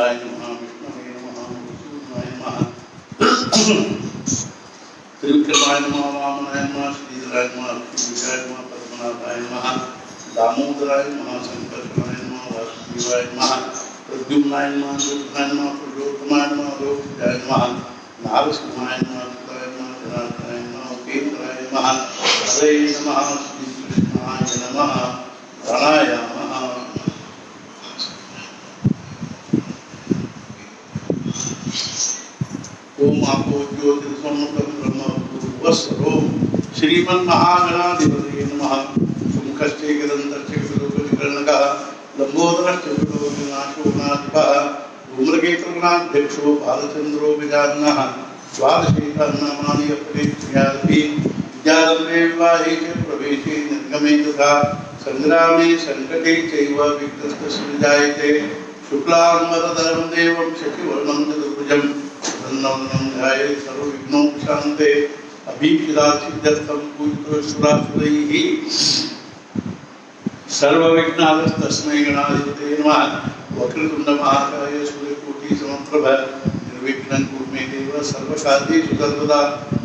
गरुडाय नमः, विष्णवे नमः, मधुसूदनाय नमः, त्रिविक्रमाय नमः, वामनाय नमः, श्रीधराय नमः, लक्ष्मीविजयाय नमः, पद्मनाभाय नमः, दामोदराय नमः, शंकराय नमः, वासुदेवाय नमः, प्रद्युम्नाय नमः, दुर्गाय नमः, पुरुषोत्तमाय नमः, लोकजाय नमः, नारसिंहाय नमः, सुताय नमः, जनार्दनाय नमः, उपेन्द्राय नमः, हरे नमः, श्रीकृष्णाय नमः, प्राणायामः। ओम आपो ज्योतिर्समुद्रं ब्रह्म भूर्भुवस्सरो श्रीमन्महागणाधिपतये नमः। शुम्भश्च गदन्तश्च गरुडगणकः लम्बोदरश्च विनाशोनाधिपः धूम्रकेतुर्गणाध्यक्षो बालचन्द्रो विजाननः द्वादशैतान्नामानि अपरिज्ञादपि विद्यारम्भे विवाहे च प्रवेशे निर्गमे तथा संग्रामे संकटे चैव विघ्नस्तस्य विजायते। शुक्लाम्बरधरं देवं शशिवर्णं चतुर्भुजं प्रसन्नवदनं ध्यायेत् सर्वविघ्नोपशान्ते। अभीष्टसिद्ध्यर्थं पूजितोऽसुरासुरैः सर्वविघ्नास्तस्मै गणाधिपते नमः। वक्रतुण्डमहाकाय सूर्यकोटिसमप्रभ निर्विघ्नं कुरु मे देव। सर्वकार्येषु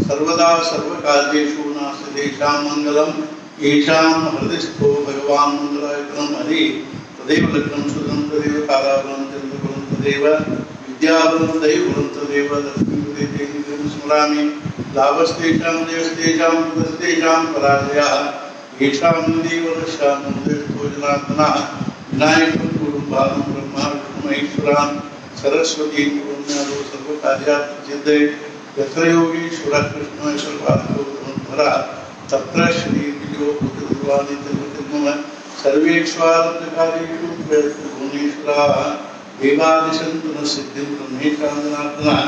सर्वदा सर्वकार्येषु नास्ति तेषां मङ्गलं। येषां हृदयस्थो भगवान् मङ्गलायतनं हरि तदेव लग्नं सुदं तदेव कालाबलं चन्द्रबलं तदेव विद्याबलं दैवबलं तदेव लक्ष्मीपदें स्मरामि। लाभस्तेषां जयस्तेषां पुत्रस्तेषां पराजयः येषां देवरक्षां मुदेस्तो जनार्दनः। विनायकं गुरुं बालं ब्रह्मा विष्णुमहेश्वरान् सरस्वतीं गुरुं सर्वकार्यार्थसिद्धये। यत्र योगीश्वरः कृष्णो सर्वार्थो धर्मधरः तत्र श्रीविजयो भूतिर्भुवानि तिरुपतिर्मम। सर्वेष्वार्थकार्येषु प्रयत्नभुवनेश्वराः देवादिशन्तु न सिद्धिं ब्रह्मेशां जनार्दनः।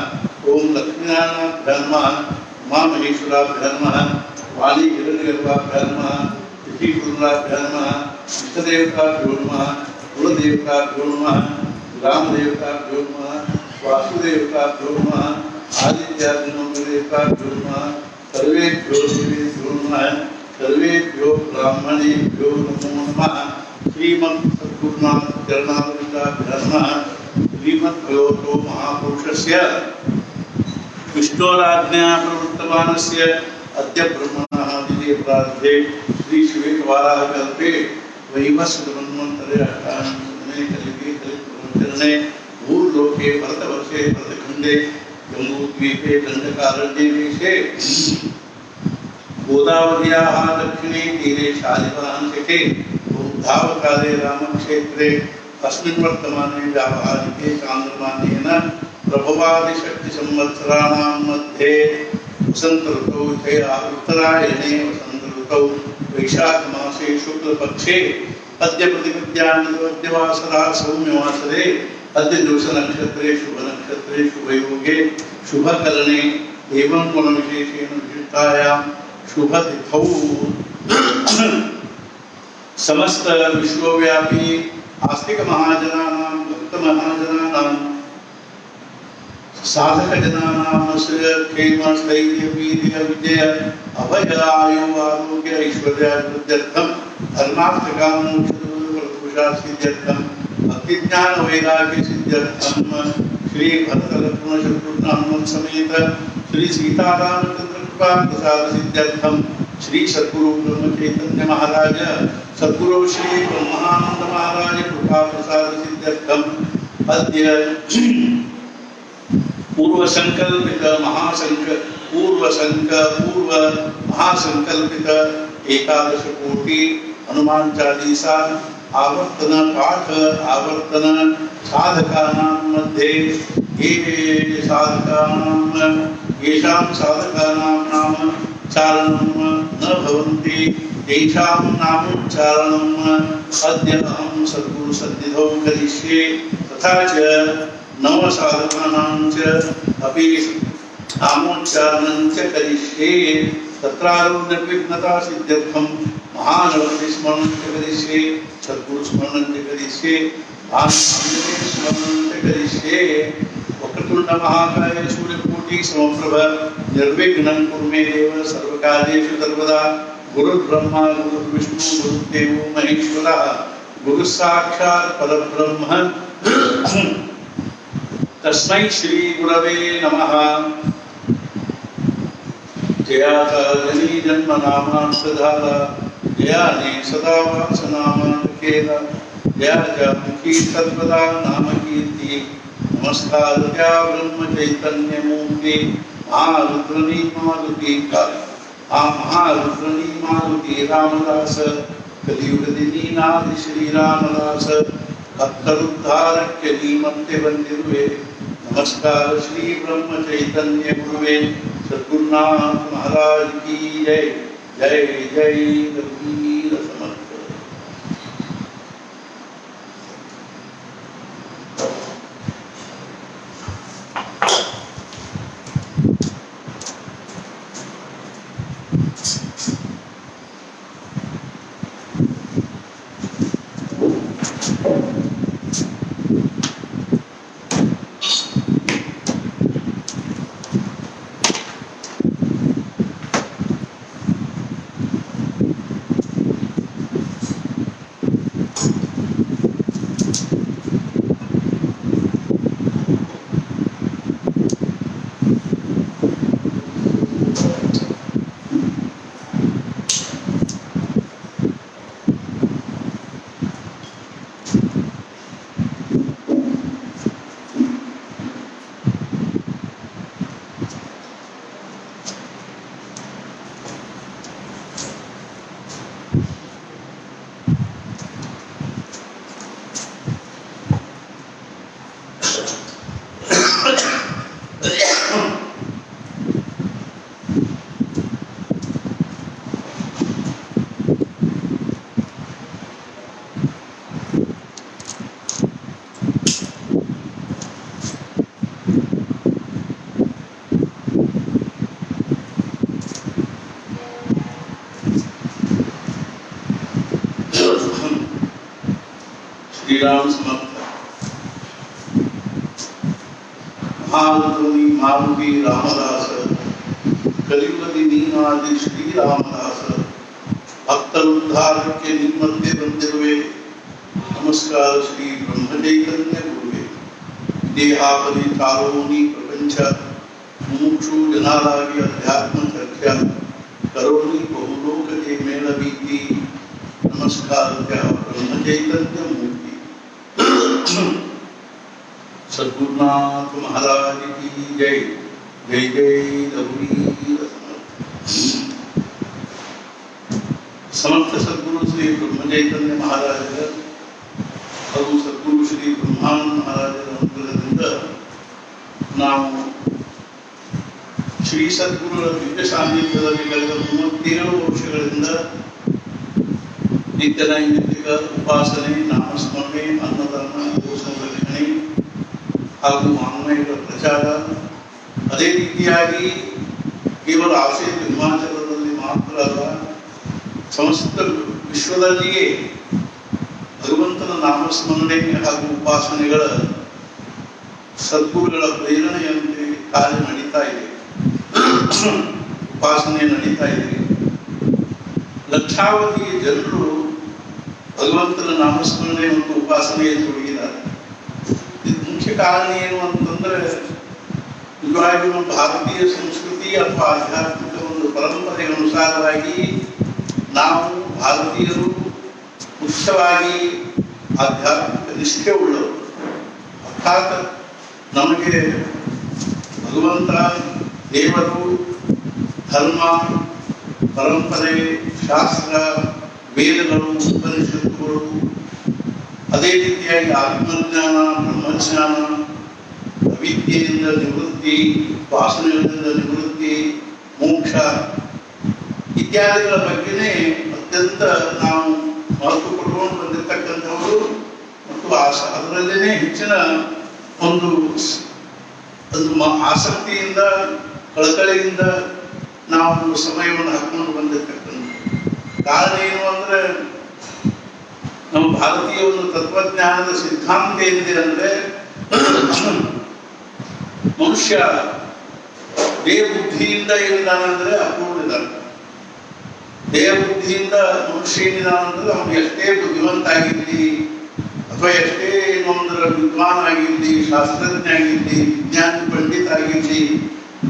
ओम लक्ष्मीनारायणाभ्यां नमः, उमामहेश्वराभ्यां नमः, वाणी हिरण्यगर्भाभ्यां नमः, ऋषिकुलाभ्यां नमः, इष्टदेवताभ्यो नमः, कुलदेवताभ्यो नमः, ग्रामदेवताभ्यो नमः, वासुदेवताभ्यो नमः, आदित्यादिदेवताभ्यो नमः। सर्वेभ्यो देवेभ्यो नमः, सर्वेभ्यो ब्राह्मणेभ्यो नमो नमः। श्रीमद्सद्गुरुनाथ चरणारविन्दाभ्यां नमः। श्रीमद्भगवतो महापुरुषस्य विष्णोराज्ञया प्रवृत्तमानस्य अद्य ब्रह्मणः दिने प्रारब्धे श्रीश्वेतवाराहकल्पे वैवस्वतमन्वन्तरे अष्टादशतमे कलियुगे कलियुगचरणे भूर्लोके भरतवर्षे भरतखण्डे जम्बूद्वीपे दण्डकारण्ये देशे गोदावर्याः दक्षिणे तीरे शालिवाहनशके बुद्धावकाले रामक्षेत्रे तस्मिन् वर्तमाने व्यावहारिके चान्द्रमानेन प्रभवादिषष्टिसंवत्सराणां मध्ये वसन्त ऋतौ उत्तरायणे वसन्त ऋतौ वैशाखमासे शुक्लपक्षे अद्य प्रतिपद्याद्यवासरा सौम्यवासरे अद्य दिवसनक्षत्रे शुभनक्षत्रे शुभयोगे शुभकरणे एवं गुणविशेषेण विशिष्टायां शुभतिथौ समस्त विश्वव्यापी आस्तिक महाजनानां भक्त महाजनानां साधक जनानां क्षेम स्थैर्य वीर्य विजय अभय आयु आरोग्य ऐश्वर्याभिवृद्ध्यर्थं धर्मार्थकामोक्षपुरुषार्थित्यर्थं भक्तिज्ञान वैराग्य सिद्ध्यर्थं श्री भरतलक्ष्मण शत्रुघ्न हनुमत समेत श्री सीतारामचंद्र कृपा प्रसाद सिद्ध्यर्थं श्री सद्गुरु ब्रह्म चैतन्य महाराज सद्गुरु श्री ब्रह्मानंद महाराज कृपा प्रसाद सिद्ध्यर्थं अद्य पूर्व महासंकल्पित एकादश कोटि हनुमान चालीसा आवर्तन पाठ आवर्तन साधकानां मध्ये येषां साधकानां नाम चारणं न भवन्ति तेषां नामोच्चारणम् अद्य अहं सद्गुरु सन्निधौ करिष्ये। तथा च नवसाधकानां च अपि नामोच्चारणं च करिष्ये। तत्रारूढनिर्विघ्नता सिद्ध्यर्थं महानवतिस्मरणं च करिष्ये, सद्गुरुस्मरणं च करिष्ये, भानुस्मरणं च करिष्ये। वक्रतुण्ड महाकाय सूर्यकोटि समप्रभ निर्विघ्नं कुरु मे देव। सर्वकार्येषु सर्वदा गुरुर्ब्रह्मा गुरुर्विष्णु गुरुर्देवो महेश्वरः गुरुः साक्षात् परब्रह्म तस्मै श्री गुरवे नमः। जयाचा जनी जन्म नामांतधारा, जयाने सदा वासनामान केला, जयाच्या मुखी सर्वदा नाम कीर्ती। नमस्कार त्या ब्रह्म चैतन्य मूर्ती, महारुद्रनी मारुती काल, महारुद्रनी मारुती रामदास, कलियुग दीनादि श्री रामदास, भक्तरुद्धारक्य नीमत्ते वंदिरुवे। नमस्कार श्री ब्रह्म चैतन्य गुरुवे, सद्गुरुनाथ महाराज की जय। जय जय रघुवीर समर्थ। श्रीराम समर्थ। महारुद्रनी मारुति रामदास, कलियुग दीनादि श्री रामदास, भक्तरुद्धारक्य नीमत्ते वंदिरुवे। नमस्कार श्री ब्रह्म चैतन्य गुरुवे। देहापरि चारोनी प्रपंच, मुमुक्षु जनालागी अध्यात्म चर्चा, करोनी बहुलोक के मेलवीति। नमस्कार त्या ब्रह्म चैतन्य मूर्ति, सद्गुरुनाथ महाराज की जय। जय जय रघुवीर समर्थ। समर्थ सद्गुरु श्री ब्रह्म चैतन्य महाराज ಹಾಗೂ ಸದ್ಗುರು ಶ್ರೀ ಬ್ರಹ್ಮಾನಂದ ಮಹಾರಾಜರ ಅನುಗ್ರಹದಿಂದ ನಾವು ಶ್ರೀ ಸದ್ಗುರುಗಳ ದಿವ್ಯ ಸಾನ್ನಿಧ್ಯದಲ್ಲಿ ಕಳೆದ 37 ವರ್ಷಗಳಿಂದ ನಿತ್ಯ ನೈಮಿತ್ತಿಕ ಉಪಾಸನೆ, ನಾಮಸ್ಮರಣೆ, ಅನ್ನದಾನ, ಗೋಸಂರಕ್ಷಣೆ ಹಾಗೂ ವಾಂಗ್ಮಯಗಳ ಪ್ರಚಾರ, ಅದೇ ರೀತಿಯಾಗಿ ಕೇವಲ ಆಸೆ ಹಿಮಾಚಲದಲ್ಲಿ ಮಾತ್ರ ಅಲ್ಲ, ಸಮಸ್ತ ವಿಶ್ವದಲ್ಲಿಯೇ ಭಗವಂತನ ನಾಮಸ್ಮರಣೆ ಹಾಗೂ ಉಪಾಸನೆಗಳ ಸದ್ಗುರುಗಳ ಪ್ರೇರಣೆಯಂತೆ ಕಾರ್ಯ ನಡೀತಾ ಇದೆ, ಉಪಾಸನೆ ನಡೀತಾ ಇದೆ. ಲಕ್ಷಾವಧಿ ಜನರು ಭಗವಂತನ ನಾಮಸ್ಮರಣೆ ಮತ್ತು ಉಪಾಸನೆಯಲ್ಲಿ ತೊಡಗಿದ್ದಾರೆ. ಇದು ಮುಖ್ಯ ಕಾರಣ ಏನು ಅಂತಂದ್ರೆ, ನಿಜವಾಗಿ ನಮ್ಮ ಭಾರತೀಯ ಸಂಸ್ಕೃತಿ ಅಥವಾ ಆಧ್ಯಾತ್ಮಿಕ ಒಂದು ಪರಂಪರೆಯ ಅನುಸಾರವಾಗಿ ನಾವು ಭಾರತೀಯರು ಮುಖ್ಯವಾಗಿ ಆಧ್ಯಾತ್ಮಿಕ ನಿಷ್ಠೆ ಉಳ್ಳವರು. ಅರ್ಥಾತ್ ನಮಗೆ ಭಗವಂತ, ದೇವರು, ಧರ್ಮ, ಪರಂಪರೆ, ಶಾಸ್ತ್ರ, ವೇದಗಳು, ಉಪನಿಷತ್ತುಗಳು, ಅದೇ ರೀತಿಯಾಗಿ ಆತ್ಮಜ್ಞಾನ, ಬ್ರಹ್ಮಜ್ಞಾನ, ಅವಿದ್ಯೆಯಿಂದ ನಿವೃತ್ತಿ, ವಾಸನೆಗಳಿಂದ ನಿವೃತ್ತಿ, ಮೋಕ್ಷ ಇತ್ಯಾದಿಗಳ ಬಗ್ಗೆನೇ ಅತ್ಯಂತ ನಾವು ಮಹತ್ವ ಕೊಟ್ಕೊಂಡು ಬಂದಿರತಕ್ಕಂಥವರು ಮತ್ತು ಅದರಲ್ಲೇ ಹೆಚ್ಚಿನ ಒಂದು ಆಸಕ್ತಿಯಿಂದ, ಕಳಕಳಿಯಿಂದ ನಾವು ಸಮಯವನ್ನು ಹಾಕೊಂಡು ಬಂದಿರತಕ್ಕಂಥ ಕಾರಣ ಏನು ಅಂದ್ರೆ, ನಮ್ಮ ಭಾರತೀಯ ಒಂದು ತತ್ವಜ್ಞಾನದ ಸಿದ್ಧಾಂತ ಏನಿದೆ ಅಂದ್ರೆ, ಮನುಷ್ಯ ದೇಹ ಬುದ್ಧಿಯಿಂದ ಏನಿದಾನಂದ್ರೆ ಅಪೂರ್ಣಿದಾನ. ದೇಹ ಬುದ್ಧಿಯಿಂದ ಮನುಷ್ಯ ಏನಿದಾನಂದ್ರೆ ಅವನು ಎಷ್ಟೇ ಬುದ್ಧಿವಂತ ಆಗಿರಲಿ ಅಥವಾ ಎಷ್ಟೇ ಇನ್ನೊಂದರ ವಿದ್ವಾನ್ ಆಗಿರಲಿ, ಶಾಸ್ತ್ರಜ್ಞ ಆಗಿರಲಿ, ವಿಜ್ಞಾನ ಪಂಡಿತ ಆಗಿರಲಿ,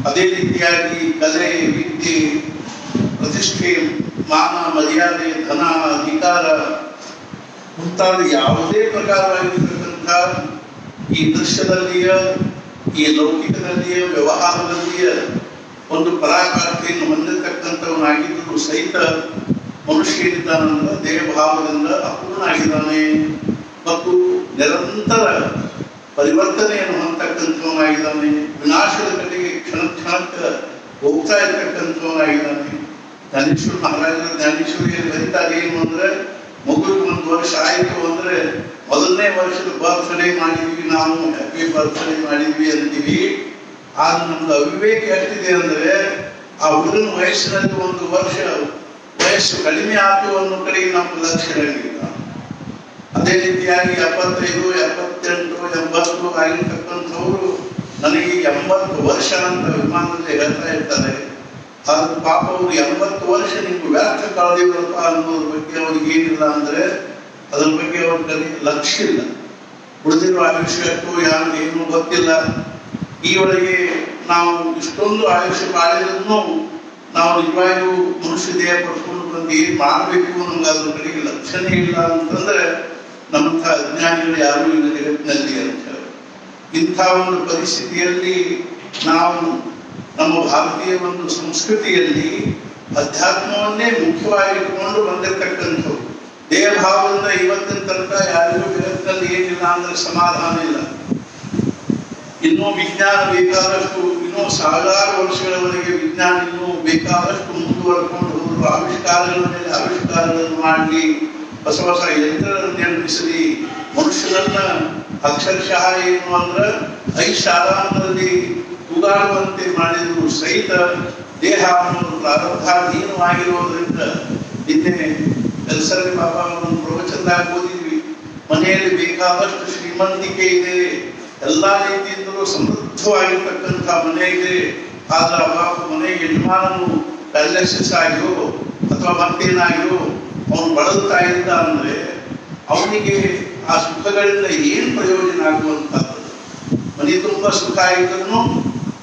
ಅದೇ ರೀತಿಯಾಗಿ ಕಲೆ, ವಿದ್ಯೆ, ಪ್ರತಿಷ್ಠೆ, ಮಾನ, ಮರ್ಯಾದೆ, ಧನ, ಅಧಿಕಾರ ಮುಂತಾದ ಯಾವುದೇ ಪ್ರಕಾರವಾಗಿರ್ತಕ್ಕಂಥ ಈ ದೃಶ್ಯದಲ್ಲಿಯ, ಈ ಲೌಕಿಕದಲ್ಲಿಯ, ವ್ಯವಹಾರದಲ್ಲಿಯ ಒಂದು ಪರಾಕಾಷ್ಠೆಯನ್ನು ಹೊಂದಿರತಕ್ಕಂಥವನಾಗಿದ್ದರೂ ಸಹಿತ ಮನುಷ್ಯ ಏನಿದ್ದಾನಂದ್ರೆ ದೇಹಭಾವದಿಂದ ಅಪೂರ್ಣ ಆಗಿದ್ದಾನೆ ಮತ್ತು ನಿರಂತರ ಪರಿವರ್ತನೆಯನ್ನು ಹೊಂದತಕ್ಕಂಥವನಾಗಿದ್ದಾನೆ. ವಿನಾಶದ ಕಡೆಗೆ ಕ್ಷಣ ಕ್ಷಣಕ್ಕೆ ಹೋಗ್ತಾ ಇರ್ತಕ್ಕಂಥವನಾಗಿದ್ದಾನೆ. ಜ್ಞಾನೇಶ್ವರ ಮಹಾರಾಜರ ಜ್ಞಾನೇಶ್ವರಿಯಲ್ಲಿ ಬರೀತಾರೆ ಏನು ಅಂದ್ರೆ, ಮಗುವಿಗೆ 1 ವರ್ಷ ಆಯಿತು ಅಂದ್ರೆ ಮೊದಲನೇ ವರ್ಷದ ಬರ್ತ್ಡೇ ಮಾಡಿದ್ವಿ, ನಾವು ಹ್ಯಾಪಿ ಬರ್ತ್ಡೇ ಮಾಡಿದ್ವಿ ಅಂತೀವಿ. ಆದ್ರೆ ನಮ್ದು ಅವಿವೇಕ ಎಷ್ಟಿದೆ ಅಂದ್ರೆ, ಆ ಹುಡುಗನ ವಯಸ್ಸಿನಲ್ಲಿ 1 ವರ್ಷ ವಯಸ್ಸು ಕಡಿಮೆ ಆಯ್ತು ಅನ್ನೋ ಕಡೆಗೆ ನಮ್ಗೆ ಲಕ್ಷ್ಯ ಇರಲಿಲ್ಲ. ಅದೇ ರೀತಿಯಾಗಿ 75, 78, 80 ಆಗಿರ್ತಕ್ಕಂಥವ್ರು ನನಗೆ 80 ವರ್ಷ ಅಂತ ವಿಮಾನದಲ್ಲಿ ಹೇಳ್ತಾ ಇರ್ತಾರೆ. ಆದ್ರೆ ಪಾಪ ಅವ್ರು 80 ವರ್ಷ ನಿಮ್ಗೆ ವ್ಯರ್ಥ ಕಳೆದಿರಪ್ಪ ಅನ್ನೋದ್ರ ಬಗ್ಗೆ ಅವ್ರಿಗೆ ಏನಿಲ್ಲ ಅಂದ್ರೆ, ಅದ್ರ ಬಗ್ಗೆ ಅವ್ರ ಕಡೆ ಲಕ್ಷ್ಯ ಇಲ್ಲ. ಉಳಿದಿರೋ ಆಯುಷ್ಯ ಏನು ಗೊತ್ತಿಲ್ಲ. ಈ ಒಳಗೆ ನಾವು ಇಷ್ಟೊಂದು ಆಯುಷ್ಯ ಬಾಳಿದ್ರೂ ನಾವು ನಿಜವಾಗಿಯೂ ಮನುಷ್ಯ ದೇಹ ಪಡ್ಕೊಂಡು ಬಂದು ಏನ್ ಮಾಡಬೇಕು ನಮ್ಗೆ ಅದ್ರ ಕಡೆಗೆ ಲಕ್ಷಣೆ ಇಲ್ಲ ಅಂತಂದ್ರೆ ನಮ್ಮಂಥ ಅಜ್ಞಾನಿಗಳು ಯಾರು ಇಲ್ಲ ಜಗತ್ತಿನಲ್ಲಿ ಅಂತ. ಇಂಥ ಒಂದು ಪರಿಸ್ಥಿತಿಯಲ್ಲಿ ನಾವು ನಮ್ಮ ಭಾರತೀಯ ಒಂದು ಸಂಸ್ಕೃತಿಯಲ್ಲಿ ಅಧ್ಯಾತ್ಮವನ್ನೇ ಮುಖ್ಯವಾಗಿಟ್ಟುಕೊಂಡು ಬಂದಿರತಕ್ಕಂಥವ್ರು. ದೇಹ ಭಾವದಿಂದ ಇವತ್ತಿನ ತನಕ ಯಾರಿಗೂ ಜಗತ್ತಿನಲ್ಲಿ ಏನಿಲ್ಲ ಅಂದ್ರೆ ಸಮಾಧಾನ ಇಲ್ಲ. ಇನ್ನೂ ವಿಜ್ಞಾನ ಬೇಕಾದಷ್ಟು, ಇನ್ನೂ ಸಾವಿರಾರು ವರ್ಷಗಳವರೆಗೆ ವಿಜ್ಞಾನ ಇನ್ನೂ ಬೇಕಾದಷ್ಟು ಮುಂದುವರ್ಕೊಂಡು ಹೋದ್ರು. ಆವಿಷ್ಕಾರಗಳ ಮೇಲೆ ಆವಿಷ್ಕಾರಗಳನ್ನು ಮಾಡಲಿ, ಹೊಸ ಹೊಸ ಯಂತ್ರಗಳನ್ನು ನಿರ್ಮಿಸಲಿ, ಮನುಷ್ಯನನ್ನ ಅಕ್ಷರಶಃ ಏನು ಅಂದ್ರೆ ಐಷಾರಾಮದಲ್ಲಿ ತೂಗಾಡುವಂತೆ ಮಾಡಿದ್ರು ಸಹಿತ ದೇಹ ಅನ್ನೋದು ಪ್ರಾರಬ್ಧಾಧೀನವಾಗಿರೋದ್ರಿಂದ ನಿನ್ನೆ ಕೆಲಸದಲ್ಲಿ ಬಾಬಾ ಒಂದು ಪ್ರವಚನದಾಗ ಓದಿದ್ವಿ. ಮನೆಯಲ್ಲಿ ಬೇಕಾದಷ್ಟು ಶ್ರೀಮಂತಿಕೆ ಇದೆ, ಎಲ್ಲಾ ರೀತಿಯಿಂದಲೂ ಸಮೃದ್ಧವಾಗಿರ್ತಕ್ಕಂಥ ಮನೆ ಇದೆ. ಆದ್ರೆ ಬಾಬು ಮನೆ ಯಜಮಾನನು ಪ್ಯಾರಲಿಸಿಸ್ ಆಗಿಯೋ ಅಥವಾ ಮತ್ತೇನಾಗಿಯೋ ಅವನು ಬಳಲ್ತಾ ಇದ್ದ ಅಂದ್ರೆ ಅವನಿಗೆ ಆ ಸುಖಗಳಿಂದ ಏನು ಪ್ರಯೋಜನ ಆಗುವಂತದ್ದು? ಮನೆ ತುಂಬಾ ಸುಖ ಇದ್ರೂ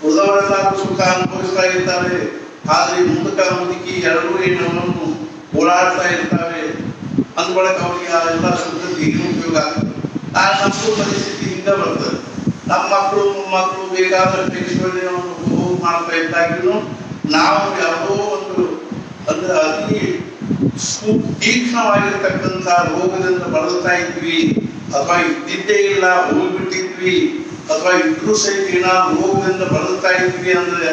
ಉಳಿದವರೆಲ್ಲರೂ ಸುಖ ಅನುಭವಿಸ್ತಾ ಇರ್ತಾರೆ. ಆದ್ರೆ ಮುದುಕ ಮುದುಕಿ ಎರಡೂ ಏನನ್ನು ಓಡಾಡ್ತಾ ಇರ್ತಾರೆ. ಅಂದ್ಬಳಕ ಅವರಿಗೆ ಆ ಎಲ್ಲ ಸುಖದ ಏನು ಉಪಯೋಗ ಆಗ್ತದೆ? ನಮ್ಮದು ಪರಿಸ್ಥಿತಿ ಹಿಂಗ ಬರ್ತದೆ. ನಮ್ಮ ಮಕ್ಕಳು ಮೊಮ್ಮಕ್ಕಳು ಬೇಕಾದಷ್ಟು ಐಶ್ವರ್ಯವನ್ನು ಉಪಭೋಗ ಮಾಡ್ತಾ ಇದ್ದಾಗಿನೂ ನಾವು ಯಾವುದೋ ಒಂದು ಅಂದ್ರೆ ಅತಿ ತೀಕ್ಷ್ಣವಾಗಿರ್ತಕ್ಕಂಥ ರೋಗದಿಂದ ಬಳಲ್ತಾ ಇದ್ವಿ, ಅಥವಾ ಇದ್ದಿದ್ದೇ ಇಲ್ಲ ಹೋಗ್ಬಿಟ್ಟಿದ್ವಿ, ಅಥವಾ ಇದ್ರೂ ಸಹಿತ ಏನಾದ್ರು ರೋಗದಿಂದ ಬಳಲ್ತಾ ಇದ್ವಿ ಅಂದ್ರೆ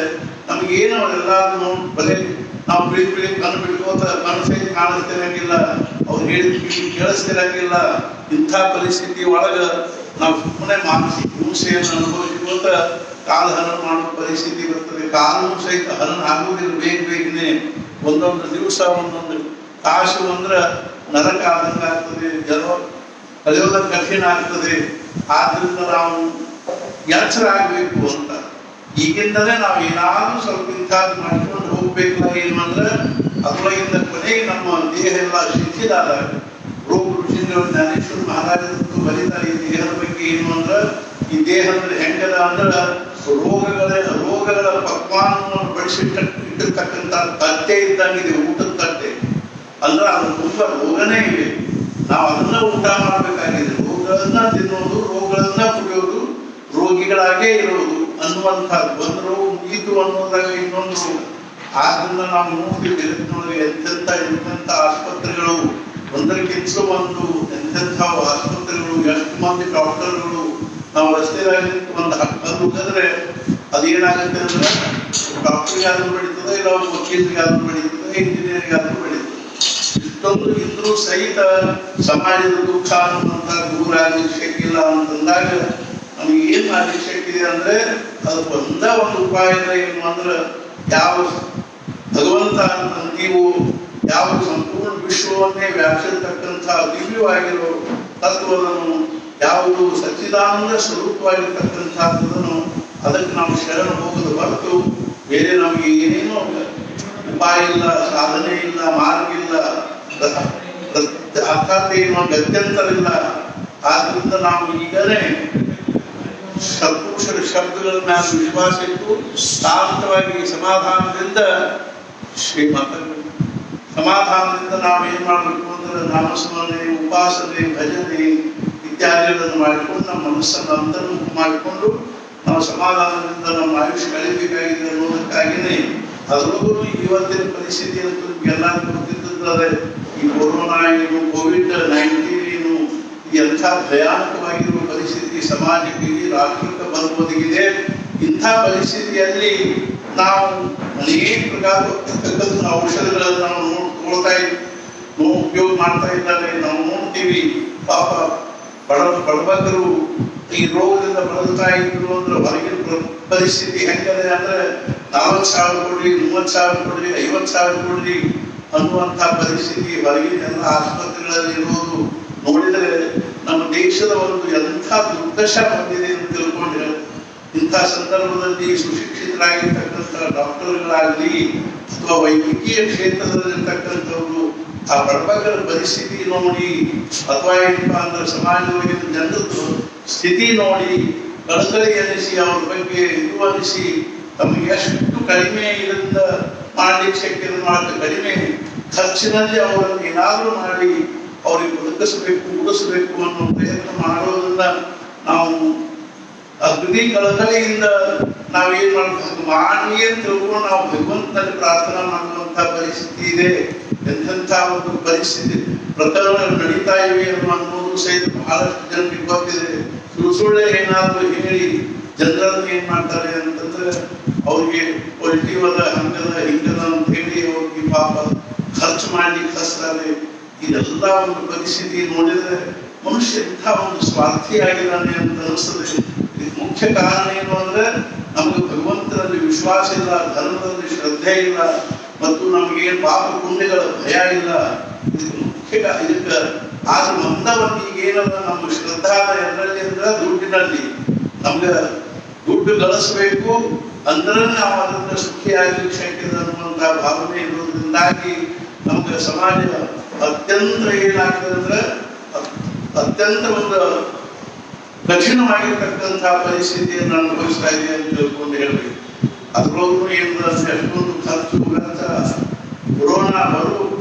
ನಮ್ಗೇನು ಅವರೆಲ್ಲರೂ ಬರೀ ನಾವು ಬಿಳಿ ಕಣ್ಣು ಬಿಟ್ಕೋತ ಮನಸ್ಸೈತಿ ಕಾಣಿಸ್ತಿರಂಗಿಲ್ಲ, ಅವ್ರು ಹೇಳಿದ್ವಿ ಕೇಳಿಸ್ತಿರಂಗಿಲ್ಲ. ಇಂಥ ಪರಿಸ್ಥಿತಿ ಒಳಗ ನಾವು ಸುಮ್ಮನೆ ಮಾನಸಿಕ ಹಿಂಸೆಯನ್ನು ಅನುಭವಿಸ್ಕೋತ ಕಾಲಹರಣ ಮಾಡುವ ಪರಿಸ್ಥಿತಿ ಬರ್ತದೆ. ಕಾಲೂ ಸಹಿತ ಹರಣ ಆಗುವುದಿಲ್ಲ ಬೇಗನೆ. ಒಂದೊಂದು ದಿವಸ ಒಂದೊಂದು ತಾಸು ಅಂದ್ರೆ ನರಕ ಆದಂಗೆ ಆಗ್ತದೆ, ಜನ ಕಲಿಯೋದಕ್ಕೆ ಕಠಿಣ ಆಗ್ತದೆ. ಆದ್ರಿಂದ ನಾವು ಎಚ್ಚರ ಆಗಬೇಕು ಅಂತ ಈಗಿಂದಲೇ ನಾವು ಏನಾದ್ರೂ ಸ್ವಲ್ಪ ಇಂಥದ್ದು ಮಾಡ್ಕೊಂಡು ಹೋಗ್ಬೇಕಲ್ಲ. ಏನು ಅಂದ್ರೆ ಅದರೊಳಗಿಂದ ಕೊನೆಗೆ ನಮ್ಮ ದೇಹ ಎಲ್ಲ ಶಿಥಿಲಾದಾಗ ರೋಗ ಋಷಿಗಳು ಜ್ಞಾನೇಶ್ವರ ಮಹಾರಾಜರು ಬರೀತಾರೆ ಈ ದೇಹದ ಬಗ್ಗೆ. ಏನು ಅಂದ್ರೆ ಈ ದೇಹ ಅಂದ್ರೆ ಹೆಂಗದ ಅಂದ್ರೆ ರೋಗಗಳ ಪಕ್ವಾನವನ್ನು ಇಟ್ಟಿರ್ತಕ್ಕಂಥ ತಟ್ಟೆ ಇದ್ದಂಗಿದೆ, ಊಟದ ತಟ್ಟೆ ಅಂದ್ರೆ ಅದು ತುಂಬಾ ರೋಗನೇ ಇವೆ. ನಾವು ಅದನ್ನ ಊಟ ಮಾಡಬೇಕಾಗಿದೆ. ರೋಗಗಳನ್ನ ತಿನ್ನೋದು, ರೋಗಗಳನ್ನ ಕುಡಿಯೋದು, ರೋಗಿಗಳಾಗೇ ಇರೋದು ಅನ್ನುವಂಥದ್ದು. ಒಂದು ರೋಗ ಮುಗಿತು ಅನ್ನೋದಾಗ ಇನ್ನೊಂದು ರೋಗ. ಆದ್ರಿಂದ ನಾವು ನೋಡ್ತೀವಿ ಜಗತ್ತಿನೊಳಗೆ ಎಂತೆಂಥ ಆಸ್ಪತ್ರೆಗಳು, ಒಂದಕ್ಕಿಂತ ಒಂದು ಎಂತೆಂಥ ಆಸ್ಪತ್ರೆಗಳು, ಎಷ್ಟು ಮಂದಿ ಡಾಕ್ಟರ್ಗಳು. ನಾವು ರಸ್ತೆಯಲ್ಲಿ ಒಂದು ಹಕ್ಕನ್ನು ಉಗಿದ್ರೆ ಅದೇನಾಗುತ್ತೆ ಅಂದ್ರೆ ಡಾಕ್ಟರ್ಗೆ ಆದ್ರೂ ಬೆಳೀತದೆ, ಇಲ್ಲ ವಕೀಲರಿಗೆ ಆದ್ರೂ ಬೆಳೀತದೆ, ಇಂಜಿನಿಯರ್ಗೆ ಆದ್ರೂ ಬೆಳೀತದೆ. ಇಷ್ಟೊಂದು ಇದ್ರೂ ಸಹಿತ ಸಮಾಜದ ದುಃಖ ಅನ್ನುವಂಥ ದೂರ ಆಗಲಿಕ್ಕಿಲ್ಲ ಅಂತಂದಾಗ ನಮ್ಗೆ ಏನ್ ಆಗಲಿಕ್ಕಿದೆ ಅಂದ್ರೆ ಅದು ಒಂದ ಒಂದು ಉಪಾಯದ ಏನು ಅಂದ್ರೆ ಯಾವ ಭಗವಂತ ನೀವು ಯಾವ ಸಂಪೂರ್ಣ ವಿಶ್ವವನ್ನೇ ವ್ಯಾಪಿಸಿರ್ತಕ್ಕಂಥ ದಿವ್ಯವಾಗಿರೋ ತತ್ವವನ್ನು, ಯಾವುದು ಸಚ್ಚಿದಾನಂದ ಸ್ವರೂಪವಾಗಿರ್ತಕ್ಕಂಥದ್ದನ್ನು ಅದಕ್ಕೆ ನಾವು ಶರಣ ಹೋಗೋದು ಹೊರತು ಬೇರೆ ನಮಗೆ ಏನೇನೋ ಉಪಾಯ ಇಲ್ಲ, ಸಾಧನೆ ಇಲ್ಲ, ಮಾರ್ಗ ಇಲ್ಲ, ಅರ್ಥಾತ್ ಏನು ಗತ್ಯಂತರ ಇಲ್ಲ. ಆದ್ರಿಂದ ನಾವು ಈಗಲೇ ಸತ್ಪುರುಷರ ಶಬ್ದಗಳ ಮೇಲೆ ವಿಶ್ವಾಸ ಇಟ್ಟು ಶಾಂತವಾಗಿ ಸಮಾಧಾನದಿಂದ ಸಮಾಧಾನದಿಂದ ನಾವು ಏನ್ ಮಾಡಬೇಕು ಅಂದ್ರೆ ನಾಮಸ್ಮರಣೆ, ಉಪಾಸನೆ, ಭಜನೆ ಇತ್ಯಾದಿಗಳನ್ನು ಮಾಡಿಕೊಂಡು ನಮ್ಮ ಮನಸ್ಸನ್ನು ಅಂತರ್ಮುಖ ಮಾಡಿಕೊಂಡು ನಾವು ಸಮಾಧಾನದಿಂದ ನಮ್ಮ ಆಯುಷ್ಯ ಕಳಿಬೇಕಾಗಿದೆ ಅನ್ನೋದಕ್ಕಾಗಿಯೇ ಅದರಲ್ಲೂ ಇವತ್ತಿನ ಪರಿಸ್ಥಿತಿ ಅಂತೂ ಎಲ್ಲರಿಗೂ ಗೊತ್ತಿದ್ದದೆ. ಈ ಕೊರೋನಾ ಏನು, ಕೋವಿಡ್-19 ಏನು, ಎಂಥ ಭಯಾನಕವಾಗಿರುವ ಪರಿಸ್ಥಿತಿ ಸಮಾಜಕ್ಕೆ, ರಾಷ್ಟ್ರಕ್ಕೆ ಬಂದೊದಗಿದೆ. ಇಂಥ ಪರಿಸ್ಥಿತಿಯಲ್ಲಿ ನಾವು ಅನೇಕ ಪ್ರಕಾರವಾಗಿರ್ತಕ್ಕಂಥ ಔಷಧಗಳನ್ನು ನಾವು ತಗೊಳ್ತಾ ಉಪಯೋಗ ಮಾಡ್ತಾ ಇದ್ದಾರೆ. ನಾವು ನೋಡ್ತೀವಿ ಪಾಪ ಬಡಬಗ್ಗರು ಈ ರೋಗದಿಂದ ಬಳಲ್ತಾ ಇದ್ರು ಅಂದ್ರೆ ಹೊರಗಿನ ಪರಿಸ್ಥಿತಿ ಹೆಂಗದೆ ಅಂದ್ರೆ 40,000 ಕೊಡ್ರಿ, 30,000 ಕೊಡ್ರಿ, 50,000 ಕೊಡ್ರಿ ಅನ್ನುವಂಥ ಪರಿಸ್ಥಿತಿ ಹೊರಗಿನ ಎಲ್ಲ ಆಸ್ಪತ್ರೆಗಳಲ್ಲಿ ಇರೋದು ನೋಡಿದರೆ ನಮ್ಮ ದೇಶದ ಒಂದು ಎಂಥ ದುರ್ದಶ ಬಂದಿದೆ ಅಂತ ತಿಳ್ಕೊಂಡ್ರೆ, ಇಂಥ ಸಂದರ್ಭದಲ್ಲಿ ಸುಶಿಕ್ಷಿತರಾಗಿರ್ತಕ್ಕಂಥ ಡಾಕ್ಟರ್ಗಳಾಗಲಿ ಅಥವಾ ವೈದ್ಯಕೀಯ ಕ್ಷೇತ್ರದಲ್ಲಿರ್ತಕ್ಕಂಥವ್ರು ಆ ಬಡಬಗ್ಗರ ಪರಿಸ್ಥಿತಿ ನೋಡಿ ಅಥವಾ ಏನಪ್ಪಾ ಅಂದ್ರೆ ಸಮಾಜದೊಳಗಿನ ಜನರದ್ದು ಸ್ಥಿತಿ ನೋಡಿ ಕಳಕಳಿ ಅನಿಸಿ ಅವ್ರ ಬಗ್ಗೆ ಇದು ಅನಿಸಿ ತಮಗೆ ಎಷ್ಟು ಕಡಿಮೆ ಇದರಿಂದ ಮಾಡಲಿಕ್ಕೆ ಶಕ್ಯದ ಮಾಡಿ ಕಡಿಮೆ ಖರ್ಚಿನಲ್ಲಿ ಅವರನ್ನು ಏನಾದರೂ ಮಾಡಿ ಅವ್ರಿಗೆ ಬದುಕಿಸಬೇಕು, ಉಳಿಸಬೇಕು ಅನ್ನೋ ಪ್ರಯತ್ನ ಮಾಡೋದನ್ನ ನಾವು ಅಗ್ನಿ ಕಳಕಳಿಯಿಂದ ನಾವೇನ್ ಮಾಡ್ಬೇಕು ಮಾಡಿ ಅಂತ ತಿಳ್ಕೊಂಡು ನಾವು ಭಗವಂತನಲ್ಲಿ ಪ್ರಾರ್ಥನಾ ಮಾಡುವಂತ ಪರಿಸ್ಥಿತಿ ಇದೆ. ಎಂಥ ಒಂದು ಪರಿಸ್ಥಿತಿ ಪ್ರಕರಣಗಳು ನಡೀತಾ ಇವೆ ಅನ್ನೋದು ಸಹಿತ ಬಹಳಷ್ಟು ಜನರಿಗೆ ಗೊತ್ತಿದೆ. ಸುಳ್ಳೆ ಏನಾದ್ರು ಹೇಳಿ ಜನರನ್ನು ಏನ್ ಮಾಡ್ತಾರೆ ಅಂತಂದ್ರೆ ಅವ್ರಿಗೆ ಪಾಸಿಟಿವ್ ಅದ, ಹಂಗದ, ಹಿಂಗದ ಅಂತ ಹೇಳಿ ಅವ್ರಿಗೆ ಪಾಪ ಖರ್ಚು ಮಾಡ್ಲಿಕ್ಕೆ ಹಚ್ತಾರೆ. ಇದೆಲ್ಲ ಒಂದು ಪರಿಸ್ಥಿತಿ ನೋಡಿದ್ರೆ ಮನುಷ್ಯ ಎಂಥ ಒಂದು ಸ್ವಾರ್ಥಿಯಾಗಿದ್ದಾನೆ ಅಂತ ಅನಿಸ್ತದೆ. ಇದಕ್ಕೆ ಮುಖ್ಯ ಕಾರಣ ಏನು ಅಂದ್ರೆ ನಮಗೆ ಭಗವಂತನಲ್ಲಿ ವಿಶ್ವಾಸ ಇಲ್ಲ, ಧರ್ಮದಲ್ಲಿ ಶ್ರದ್ಧೆ ಇಲ್ಲ, ಮತ್ತು ನಮಗೆ ಪಾಪ ಪುಣ್ಯಗಳ ಭಯ ಇಲ್ಲ. ಇದಕ್ಕೆ ಮುಖ್ಯ ಇದಕ್ಕೆ ಆದ್ರೆ ಒಂದವನ್ನ ಈಗ ಏನದ ನಮ್ಮ ಶ್ರದ್ಧಾ ಎಲ್ಲರಲ್ಲಿ ಅಂದ್ರೆ ದುಡ್ಡಿನಲ್ಲಿ ನಮ್ಗೆ ದುಡ್ಡು ಗಳಿಸ್ಬೇಕು ಅಂದ್ರೆ ನಾವು ಅದರಿಂದ ಸುಖಿಯಾಗಲಿಕ್ಕೆ ಶಕ್ಯದ ಅನ್ನುವಂತಹ ಭಾವನೆ ಇರೋದ್ರಿಂದಾಗಿ ನಮ್ಗೆ ಸಮಾಜ ಅತ್ಯಂತ ಏನಾಗ್ತದೆ ಅಂದ್ರೆ ಅತ್ಯಂತ ಒಂದು ಕಠಿಣವಾಗಿರ್ತಕ್ಕಂತಹ ಪರಿಸ್ಥಿತಿಯನ್ನು ಅನುಭವಿಸ್ತಾ ಇದೆ ಅಂತ ತಿಳ್ಕೊಂಡು ಹೇಳ್ಬೇಕು. ಅದ್ರೊಳಗೂ ಏನು ಎಷ್ಟೊಂದು ಖರ್ಚು ವೆಚ್ಚ, ಕೊರೋನಾ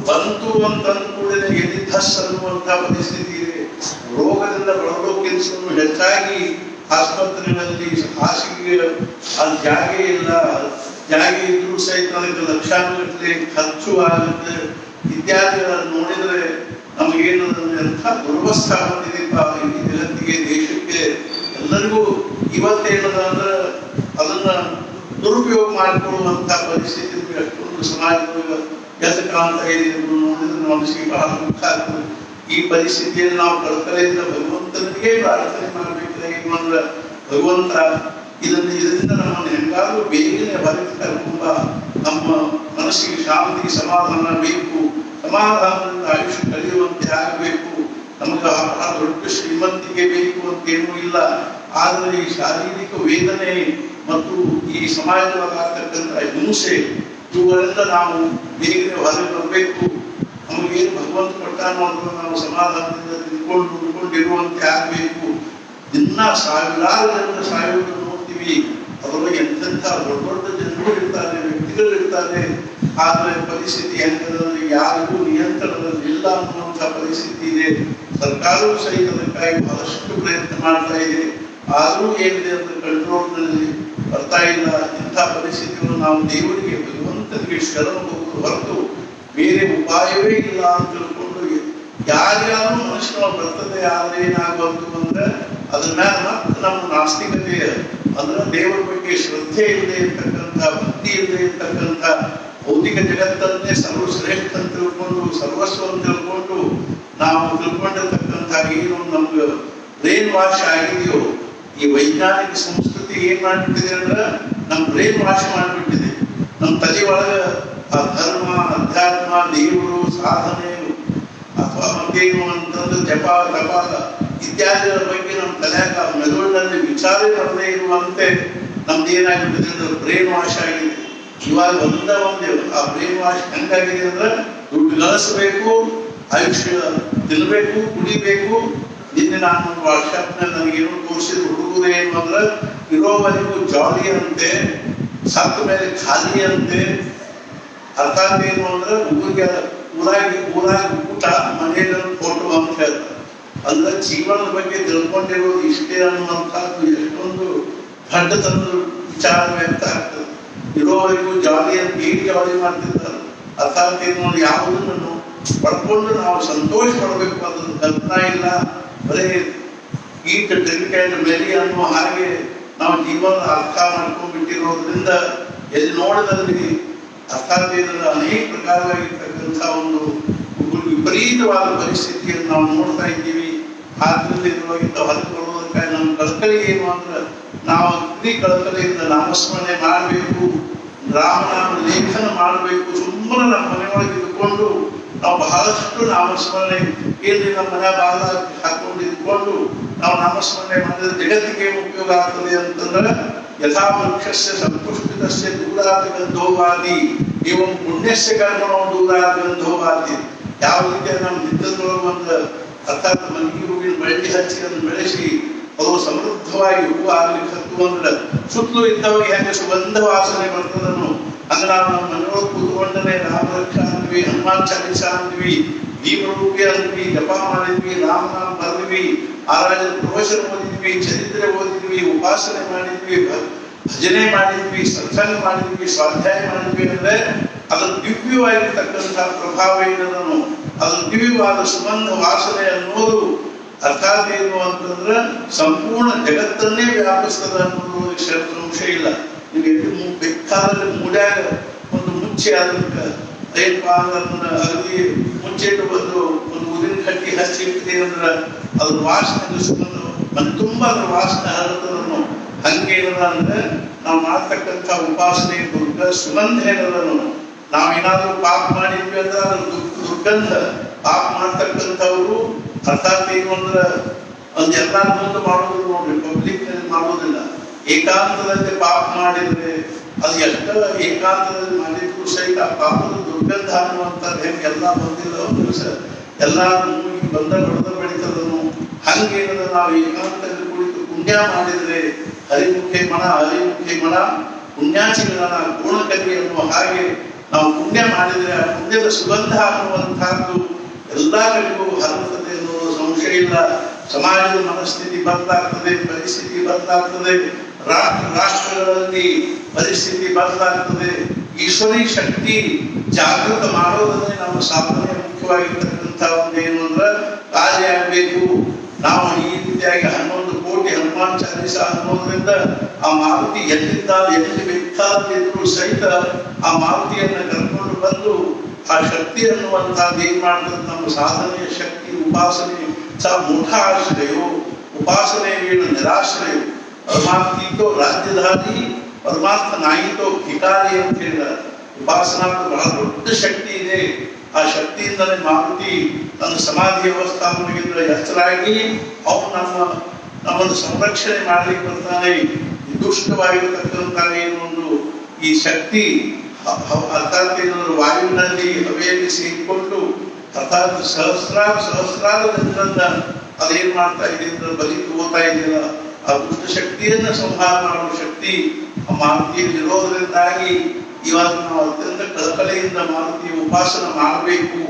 ಬಂತು ಅಂತ ಅಂದ್ಕೂಡಲೇ ಎಲ್ಲಿ ಧಸ್ ಅನ್ನುವಂಥ ಪರಿಸ್ಥಿತಿ ಇದೆ. ರೋಗದಿಂದ ಬಳಲೋಕ್ಕಿಂತ ಹೆಚ್ಚಾಗಿ ಆಸ್ಪತ್ರೆಗಳಲ್ಲಿ ಹಾಸಿಗೆ ಅಲ್ಲಿ ಜಾಗ ಇಲ್ಲ, ಜಾಗ ಇದ್ರೂ ಸಹಿತ ಅದಕ್ಕೆ ಲಕ್ಷಾನುಗಟ್ಟಲೆ ಖರ್ಚು ಆಗುತ್ತೆ ಇತ್ಯಾದಿಗಳನ್ನು ನೋಡಿದರೆ ನಮಗೇನು ಎಂಥ ದುರ್ವಸ್ಥಾ ಬಂದಿದೆಪ್ಪ ಇಡೀ ಜಗತ್ತಿಗೆ, ದೇಶಕ್ಕೆ, ಎಲ್ಲರಿಗೂ. ಇವತ್ತೇನದ ಅಂದ್ರೆ ಅದನ್ನ ದುರುಪಯೋಗ ಮಾಡಿಕೊಳ್ಳುವಂತ ಪರಿಸ್ಥಿತಿ ಎಷ್ಟೊಂದು ಸಮಾಜದೊಳಗೆ ಎದ್ದು ಕಾಣ್ತಾ ಇದೆ ನೋಡಿದ್ರೆ ಮನಸ್ಸಿಗೆ ಬಹಳ ದುಃಖ ಆಗ್ತದೆ. ಈ ಪರಿಸ್ಥಿತಿಯಲ್ಲಿ ನಾವು ಕಳಕಳಿಯಿಂದ ಭಗವಂತನಿಗೆ ಪ್ರಾರ್ಥನೆ ಮಾಡಬೇಕಿದೆ. ಏನು ಅಂದ್ರೆ ಭಗವಂತ ಇದರಿಂದ ನಮ್ಮನ್ನು ಹೆಂಗಾದ್ರೂ ಬೇಗನೆ ಹೊರಗೆ ಕರ್ಕೊಂಬ, ನಮ್ಮ ಮನಸ್ಸಿಗೆ ಶಾಂತಿ ಸಮಾಧಾನ ಬೇಕು, ಸಮಾಧಾನದಿಂದ ಆಯುಷ್ಯ ಕಳೆಯುವಂತೆ ಆಗಬೇಕು. ನಮಗೆ ಬಹಳ ದೊಡ್ಡ ಶ್ರೀಮಂತಿಗೆ ಬೇಕು ಅಂತೇನೂ ಇಲ್ಲ. ಆದರೆ ಈ ಶಾರೀರಿಕ ವೇದನೆ ಮತ್ತು ಈ ಸಮಾಜವಾಗತಕ್ಕಂಥ ಹಿಂಸೆ ಇವುಗಳಿಂದ ನಾವು ಬೇಗನೆ ಹೊರಗೆ ಬರಬೇಕು. ನಮಗೇನು ಭಗವಂತ ಕೊಟ್ಟಾನೋ ಅಂತ ನಾವು ಸಮಾಧಾನದಿಂದ ತಿಳ್ಕೊಂಡಿರುವಂತೆ ಆಗಬೇಕು. ದಿನ ಸಾವಿರಾರು ಜನರ ಸಾಯುವುದು ನೋಡ್ತೀವಿ. ಅದರೊಳಗೆ ಎಂತೆಂಥ ದೊಡ್ಡ ದೊಡ್ಡ ಜನರು ಇರ್ತಾರೆ, ವ್ಯಕ್ತಿಗಳು ಇರ್ತಾರೆ. ಆದರೆ ಪರಿಸ್ಥಿತಿ ಹೆಂಗದಲ್ಲಿ ಯಾರಿಗೂ ನಿಯಂತ್ರಣದಲ್ಲಿ ಇಲ್ಲ ಅನ್ನುವಂಥ ಪರಿಸ್ಥಿತಿ ಇದೆ. ಸರ್ಕಾರವೂ ಸಹಿತ ಅದಕ್ಕಾಗಿ ಬಹಳಷ್ಟು ಪ್ರಯತ್ನ ಮಾಡ್ತಾ ಇದೆ. ಆದರೂ ಏನಿದೆ ಅಂತ ಕಂಟ್ರೋಲ್ನಲ್ಲಿ ಬರ್ತಾ ಇಲ್ಲ. ಇಂಥ ಪರಿಸ್ಥಿತಿಯನ್ನು ನಾವು ದೇವರಿಗೆ ಭಗವಂತನಿಗೆ ಶರಣ ಹೋಗುವುದು ಹೊರತು ಬೇರೆ ಉಪಾಯವೇ ಇಲ್ಲ ಅಂತ ತಿಳ್ಕೊಂಡು ಯಾರ್ಯಾರು ಮನುಷ್ಯನ ಬರ್ತದೆ. ಆದ್ರೆ ಏನಾಗಬಾರ್ದು ಅಂದ್ರೆ ಅದನ್ನ ಮತ್ತೆ ನಮ್ಮ ನಾಸ್ತಿಕತೆ ಅಂದ್ರೆ ದೇವರ ಬಗ್ಗೆ ಶ್ರದ್ಧೆ ಇಲ್ಲದೆ ಇರ್ತಕ್ಕಂಥ, ಭಕ್ತಿ ಇಲ್ಲದೆ ಇರ್ತಕ್ಕಂಥ, ಭೌತಿಕ ಜಗತ್ತನ್ನೇ ಸರ್ವಶ್ರೇಷ್ಠ ಅಂತ ತಿಳ್ಕೊಂಡು, ಸರ್ವಸ್ವ ಅಂತ ತಿಳ್ಕೊಂಡು ನಾವು ತಿಳ್ಕೊಂಡಿರ್ತಕ್ಕಂಥ ಏನು ನಮ್ಗೆ ಬ್ರೇನ್ ವಾಶ್ ಆಗಿದೆಯೋ, ಈ ವೈಜ್ಞಾನಿಕ ಸಂಸ್ಕೃತಿ ಏನ್ ಮಾಡ್ಬಿಟ್ಟಿದೆ ಅಂದ್ರೆ ನಮ್ ಬ್ರೇನ್ ವಾಶ್ ಮಾಡ್ಬಿಟ್ಟಿದೆ. ನಮ್ಮ ತಲೆ ಒಳಗ ಆ ಧರ್ಮ, ಅಧ್ಯಾತ್ಮ, ದೇವರು, ಸಾಧನೆ ಅಥವಾ ಮತ್ತೇನು ಅಂತಂದ್ರೆ ಜಪ, ತಪ ಇತ್ಯಾದಿಗಳ ಬಗ್ಗೆ ನಮ್ಮ ತಲೆಯಾಗ ಮೆದುಳಿನಲ್ಲಿ ವಿಚಾರ ಬರದೇ ಇರುವಂತೆ ನಮ್ದು ಏನಾಗ್ಬಿಟ್ಟಿದೆ ಅಂದ್ರೆ ಬ್ರೇನ್ ವಾಶ್ ಆಗಿದೆ. ಇವಾಗ ಒಂದು ಆ ಬ್ರೇನ್ ವಾಶ್ ಹೆಂಗಾಗಿದೆ ಅಂದ್ರೆ ದುಡ್ಡು ಗಳಿಸಬೇಕು, ಆಯುಷ್ಯ ತಿನ್ಬೇಕು, ಕುಡಿಬೇಕು, ನಿನ್ನೆ ನಾನು ವಾಟ್ಸಾಪ್ನಲ್ಲಿ ನನಗೇನು ತೋರಿಸಿದ ಹುಡುಗರು ಏನು ಅಂದ್ರೆ ಇರೋವರೆಗೂ ಜಾಲಿ ಅಂತೆ, ಸತ್ತ ಮೇಲೆ ಖಾಲಿ ಅಂತೆ. ಅರ್ಥಾತ್ ಏನು ಅಂದ್ರೆ ಊರಾಗಿ ಊಟ ಮನೆಯಲ್ಲಿ ಫೋಟೋ ಅಂತ ಹೇಳ್ತಾರೆ. ಅಂದ್ರೆ ಜೀವನದ ಬಗ್ಗೆ ತಿಳ್ಕೊಂಡಿರೋದು ಇಷ್ಟೇ ಅನ್ನುವಂಥದ್ದು ಎಷ್ಟೊಂದು ದೊಡ್ಡತನದ ವಿಚಾರವೇ ಅಂತ ಆಗ್ತದೆ. ಇರೋವರೆಗೂ ಜಾಲಿ ಅಂತ ಹೇಗೆ ಜಾಲಿ ಮಾಡ್ತಿರ್ತಾರೆ. ಅರ್ಥಾತ್ ಏನು ನೋಡಿ, ಯಾವುದನ್ನು ಪಡ್ಕೊಂಡು ನಾವು ಸಂತೋಷ ಪಡಬೇಕು ಅದನ್ನು ಕಲ್ಪನಾ ಇಲ್ಲ. ಬರೀ ಈಟ್ ಡ್ರಿಂಕ್ ಅಂಡ್ ಮೆರಿ ಅನ್ನುವ ಹಾಗೆ ನಾವು ಜೀವನದ ಅರ್ಥ ಮಾಡ್ಕೊಂಡ್ಬಿಟ್ಟಿರೋದ್ರಿಂದ ಎಲ್ಲಿ ನೋಡಿದಲ್ಲಿ ಅರ್ಥಾತ್ ಇದರ ಅನೇಕ ಪ್ರಕಾರವಾಗಿರ್ತಕ್ಕಂಥ ಒಂದು ವಿಪರೀತವಾದ ಪರಿಸ್ಥಿತಿಯನ್ನು ನಾವು ನೋಡ್ತಾ ಇದ್ದೀವಿ. ಆದ್ರಿಂದ ಇರುವಾಗಿಂತ ಹೊರಗೆ ಬರುವುದಕ್ಕಾಗಿ ನಮ್ಮ ಕಳಕಳಿ ಏನು ಅಂದ್ರೆ ನಾವು ಅಗ್ನಿ ಕಳಕಳಿಯಿಂದ ನಾಮಸ್ಮರಣೆ ಮಾಡಬೇಕು, ರಾಮನಾಮ ಲೇಖನ ಮಾಡಬೇಕು. ಸುಮ್ಮನೆ ನಮ್ಮ ಮನೆಯೊಳಗೆ ಇದ್ಕೊಂಡು ನಾವು ಬಹಳಷ್ಟು ನಾಮಸ್ಮರಣೆ ಏನ್ರಿ ನಮ್ಮ ಮನೆ ಬಾಲ ಹಾಕೊಂಡು ಇದ್ಕೊಂಡು ನಾವು ನಾಮಸ್ಮರಣೆ ಮಾಡಿದ್ರೆ ಜಗತ್ತಿಗೆ ಉಪಯೋಗ ಆಗ್ತದೆ ಅಂತಂದ್ರೆ ಯಥಾ ವೃಕ್ಷಸ್ಯ ಸಂಪುಷ್ಪಿತಸ್ಯ ದೂರಾತ್ ಗಂಧೋವಾದಿ ಏವಂ ಪುಣ್ಯಸ್ಯ ಕರ್ಮಣೋ ದೂರಾತ್ ಗಂಧೋವಾದಿ. ಯಾವ ರೀತಿಯ ನಮ್ಮ ಹಿತ್ತದೊಳಗೆ ಒಂದು ಅರ್ಥಾತ್ ಮಲ್ಲಿಗೆ ಹೂವಿನ ಬಳ್ಳಿ ಹಚ್ಚಿ ಅದನ್ನು ಬೆಳೆಸಿ ಅದು ಸಮೃದ್ಧವಾಗಿ ಹೂವು ಆಗ್ಲಿಕ್ಕೆ ಹತ್ತು ಅಂದ್ರೆ ಸುತ್ತಲೂ ಇದ್ದವರಿಗೆ ಹೆಂಗೆ ಸುಗಂಧ ವಾಸನೆ ಬರ್ತದನ್ನು ಹಂಗ ನಾವು ನಮ್ಮ ಮನೆಯೊಳಗೆ ಕೂತ್ಕೊಂಡನೆ ರಾಮರಕ್ಷ ಅಂದ್ವಿ, ಹನುಮಾನ್ ಚಾಲೀಸ ಅಂದ್ವಿ, ದೀಪರೂಪಿ ಅಂದ್ವಿ, ಜಪ ಮಾಡಿದ್ವಿ, ರಾಮನಾಮ ಬರೆದ್ವಿ, ಆರಾಧನೆ ಪ್ರವಚನ ಓದಿದ್ವಿ, ಚರಿತ್ರೆ ಓದಿದ್ವಿ, ಉಪಾಸನೆ ಮಾಡಿದ್ವಿ, ಭಜನೆ ಮಾಡಿದ್ವಿ, ಸತ್ಸಂಗ ಮಾಡಿದ್ವಿ, ಸ್ವಾಧ್ಯಾಯ ಮಾಡಿದ್ವಿ ಅಂದ್ರೆ ಅದರ ದಿವ್ಯವಾಗಿರ್ತಕ್ಕಂತಹ ಪ್ರಭಾವ ಏನದನು, ಅದರ ದಿವ್ಯವಾದ ಸುಗಂಧ ವಾಸನೆ ಅನ್ನೋದು ಅರ್ಥಾತ್ ಏನು ಅಂತಂದ್ರೆ ಸಂಪೂರ್ಣ ಜಗತ್ತನ್ನೇ ವ್ಯಾಪಿಸ್ತದ ಅನ್ನೋದು ಸಂಶಯ ಇಲ್ಲ. ನೀವು ಬೇಕಾದ್ರೆ ಮೂಡ್ಯಾಗ ಒಂದು ಮುಚ್ಚೆ ಅದಕ್ಕೆ ಏನಪ್ಪ ಅಂದ್ರೆ ಅಗದಿ ಮುಚ್ಚಿಟ್ಟು ಒಂದು ಉದಿನ ಕಟ್ಟಿ ಹಚ್ಚಿಟ್ಟಿದೆ ಅಂದ್ರೆ ಅದ್ರ ವಾಸನೆ ಸುಗಂಧ ಮನೆ ತುಂಬ ಅದ್ರ ವಾಸನೆ ಹರದನು. ಹಂಗೇನದ ಅಂದ್ರೆ ನಾವು ಮಾಡ್ತಕ್ಕಂಥ ಉಪಾಸನೆ ಸುಗಂಧ ಏನದನು. ನಾವೇನಾದ್ರೂ ಪಾಪ ಮಾಡಿದ್ವಿ ಅಂದ್ರೆ ಅದ್ರ ದುರ್ಗಂಧ. ಪಾಪ ಮಾಡ್ತಕ್ಕಂಥವ್ರು ಅರ್ಥಾತ್ ಏನು ಅಂದ್ರೆ ಒಂದು ಎಲ್ಲಾರ ಮುಂದೆ ಮಾಡೋದು ನೋಡ್ರಿ, ಪಬ್ಲಿಕ್ ನಲ್ಲಿ ಮಾಡೋದಿಲ್ಲ. ಏಕಾಂತದಲ್ಲಿ ಪಾಪ ಮಾಡಿದ್ರೆ ಅದು ಎಷ್ಟ ಏಕಾಂತದಲ್ಲಿ ಮಾಡಿದ್ರು ಸಹಿತ ಆ ಪಾಪದ ದುರ್ಗಂಧ ಅನ್ನುವಂಥದ್ದು ಹೆಂಗೆ ಎಲ್ಲ ಬಂದಿಲ್ಲ ಎಲ್ಲಾರು ಬಂದ ಬಡದ ಬೆಳೀತದನು. ಹಂಗೇನದ ನಾವು ಏಕಾಂತದಲ್ಲಿ ಕುಳಿತು ಪುಣ್ಯ ಮಾಡಿದ್ರೆ ಹರಿಮುಖೆ ಮಣ ಪುಣ್ಯಾಚಿಗಳನ್ನ ಗುಣಕರಿ ಅನ್ನುವ ಹಾಗೆ ನಾವು ಪುಣ್ಯ ಮಾಡಿದ್ರೆ ಆ ಪುಣ್ಯದ ಸುಗಂಧ ಅನ್ನುವಂಥದ್ದು ಎಲ್ಲ ಕಡೆಗೂ ಹರಡುತ್ತದೆ ಅನ್ನೋದು ಸಂಶಯ ಇಲ್ಲ. ಸಮಾಜದ ಮನಸ್ಥಿತಿ ಬದಲಾಗ್ತದೆ, ಪರಿಸ್ಥಿತಿ ಬದಲಾಗ್ತದೆ, ರಾಷ್ಟ್ರಗಳಲ್ಲಿ ಪರಿಸ್ಥಿತಿ ಬದಲಾಗ್ತದೆ. ಈಶ್ವರಿ ಶಕ್ತಿ ಜಾಗೃತ ಮಾಡೋದನ್ನೇ ನಮ್ಮ ಸಾಧನೆ ಮುಖ್ಯವಾಗಿರ್ತಕ್ಕಂಥ ಒಂದು ಏನು ಅಂದ್ರೆ ಕಾರ್ಯ ಆಗಬೇಕು. ನಾವು ಈ ರೀತಿಯಾಗಿ 11 ಕೋಟಿ ಹನುಮಾನ್ ಚಾಲೀಸ ಅನ್ನೋದ್ರಿಂದ ಆ ಮಾರುತಿ ಎಲ್ಲಿ ಬೇಕಾದ್ರೂ ಸಹಿತ ಆ ಮಾರುತಿಯನ್ನ ಕರ್ಕೊಂಡು ಬಂದು ಆ ಶಕ್ತಿ ಅನ್ನುವಂಥದ್ದು ಏನ್ ಮಾಡ್ತದೆ, ನಮ್ಮ ಸಾಧನೆಯ ಶಕ್ತಿ ಉಪಾಸನೆ ಮೋಠ ಆಶ್ರಯೋ ಉಪಾಸನೆ ನಿರಾಶ್ರಯ. ಪರಮಾತ್ಮೀತೋ ರಾಜ್ಯಧಾರಿ ಪರಮಾತ್ಮ ನಾಯಿತೋ ಭಿಕಾರಿ ಅಂತ ಹೇಳಿದ್ದಾರೆ. ಉಪಾಸನಾ ಬಹಳ ದೊಡ್ಡ ಶಕ್ತಿ ಇದೆ. ಆ ಶಕ್ತಿಯಿಂದಲೇ ಮಾರುತಿ ತನ್ನ ಸಮಾಧಿ ವ್ಯವಸ್ಥಾಪನೆಗಿಂತ ಎಚ್ಚರಾಗಿ ಅವನು ನಮ್ಮನ್ನು ಸಂರಕ್ಷಣೆ ಮಾಡ್ಲಿಕ್ಕೆ ಬರ್ತಾನೆ. ದುಷ್ಟವಾಗಿರತಕ್ಕಂಥ ಏನೊಂದು ಈ ಶಕ್ತಿ ಅರ್ಥಾತ್ ಏನಾದ್ರು ವಾಯುವಿನಲ್ಲಿ ಹವೆಯಲ್ಲಿ ಸೇರಿಕೊಂಡು ಅರ್ಥಾತ್ ಸಹಸ್ರಾರು ಜನರನ್ನ ಅದೇನ್ ಮಾಡ್ತಾ ಇದೆ ಅಂದ್ರೆ ಬಲಿ ತಗೋತಾ ಇದೆಯಲ್ಲ, ಆ ದುಷ್ಟ ಶಕ್ತಿಯನ್ನ ಸಂಹಾರ ಮಾಡುವ ಶಕ್ತಿ ಆ ಮಾರುತಿಯಲ್ಲಿ ಇರೋದ್ರಿಂದಾಗಿ ಇವಾಗ ನಾವು ಅತ್ಯಂತ ಕಳಕಳೆಯಿಂದ ಮಾರುತಿಯ ಉಪಾಸನ ಮಾಡಬೇಕು,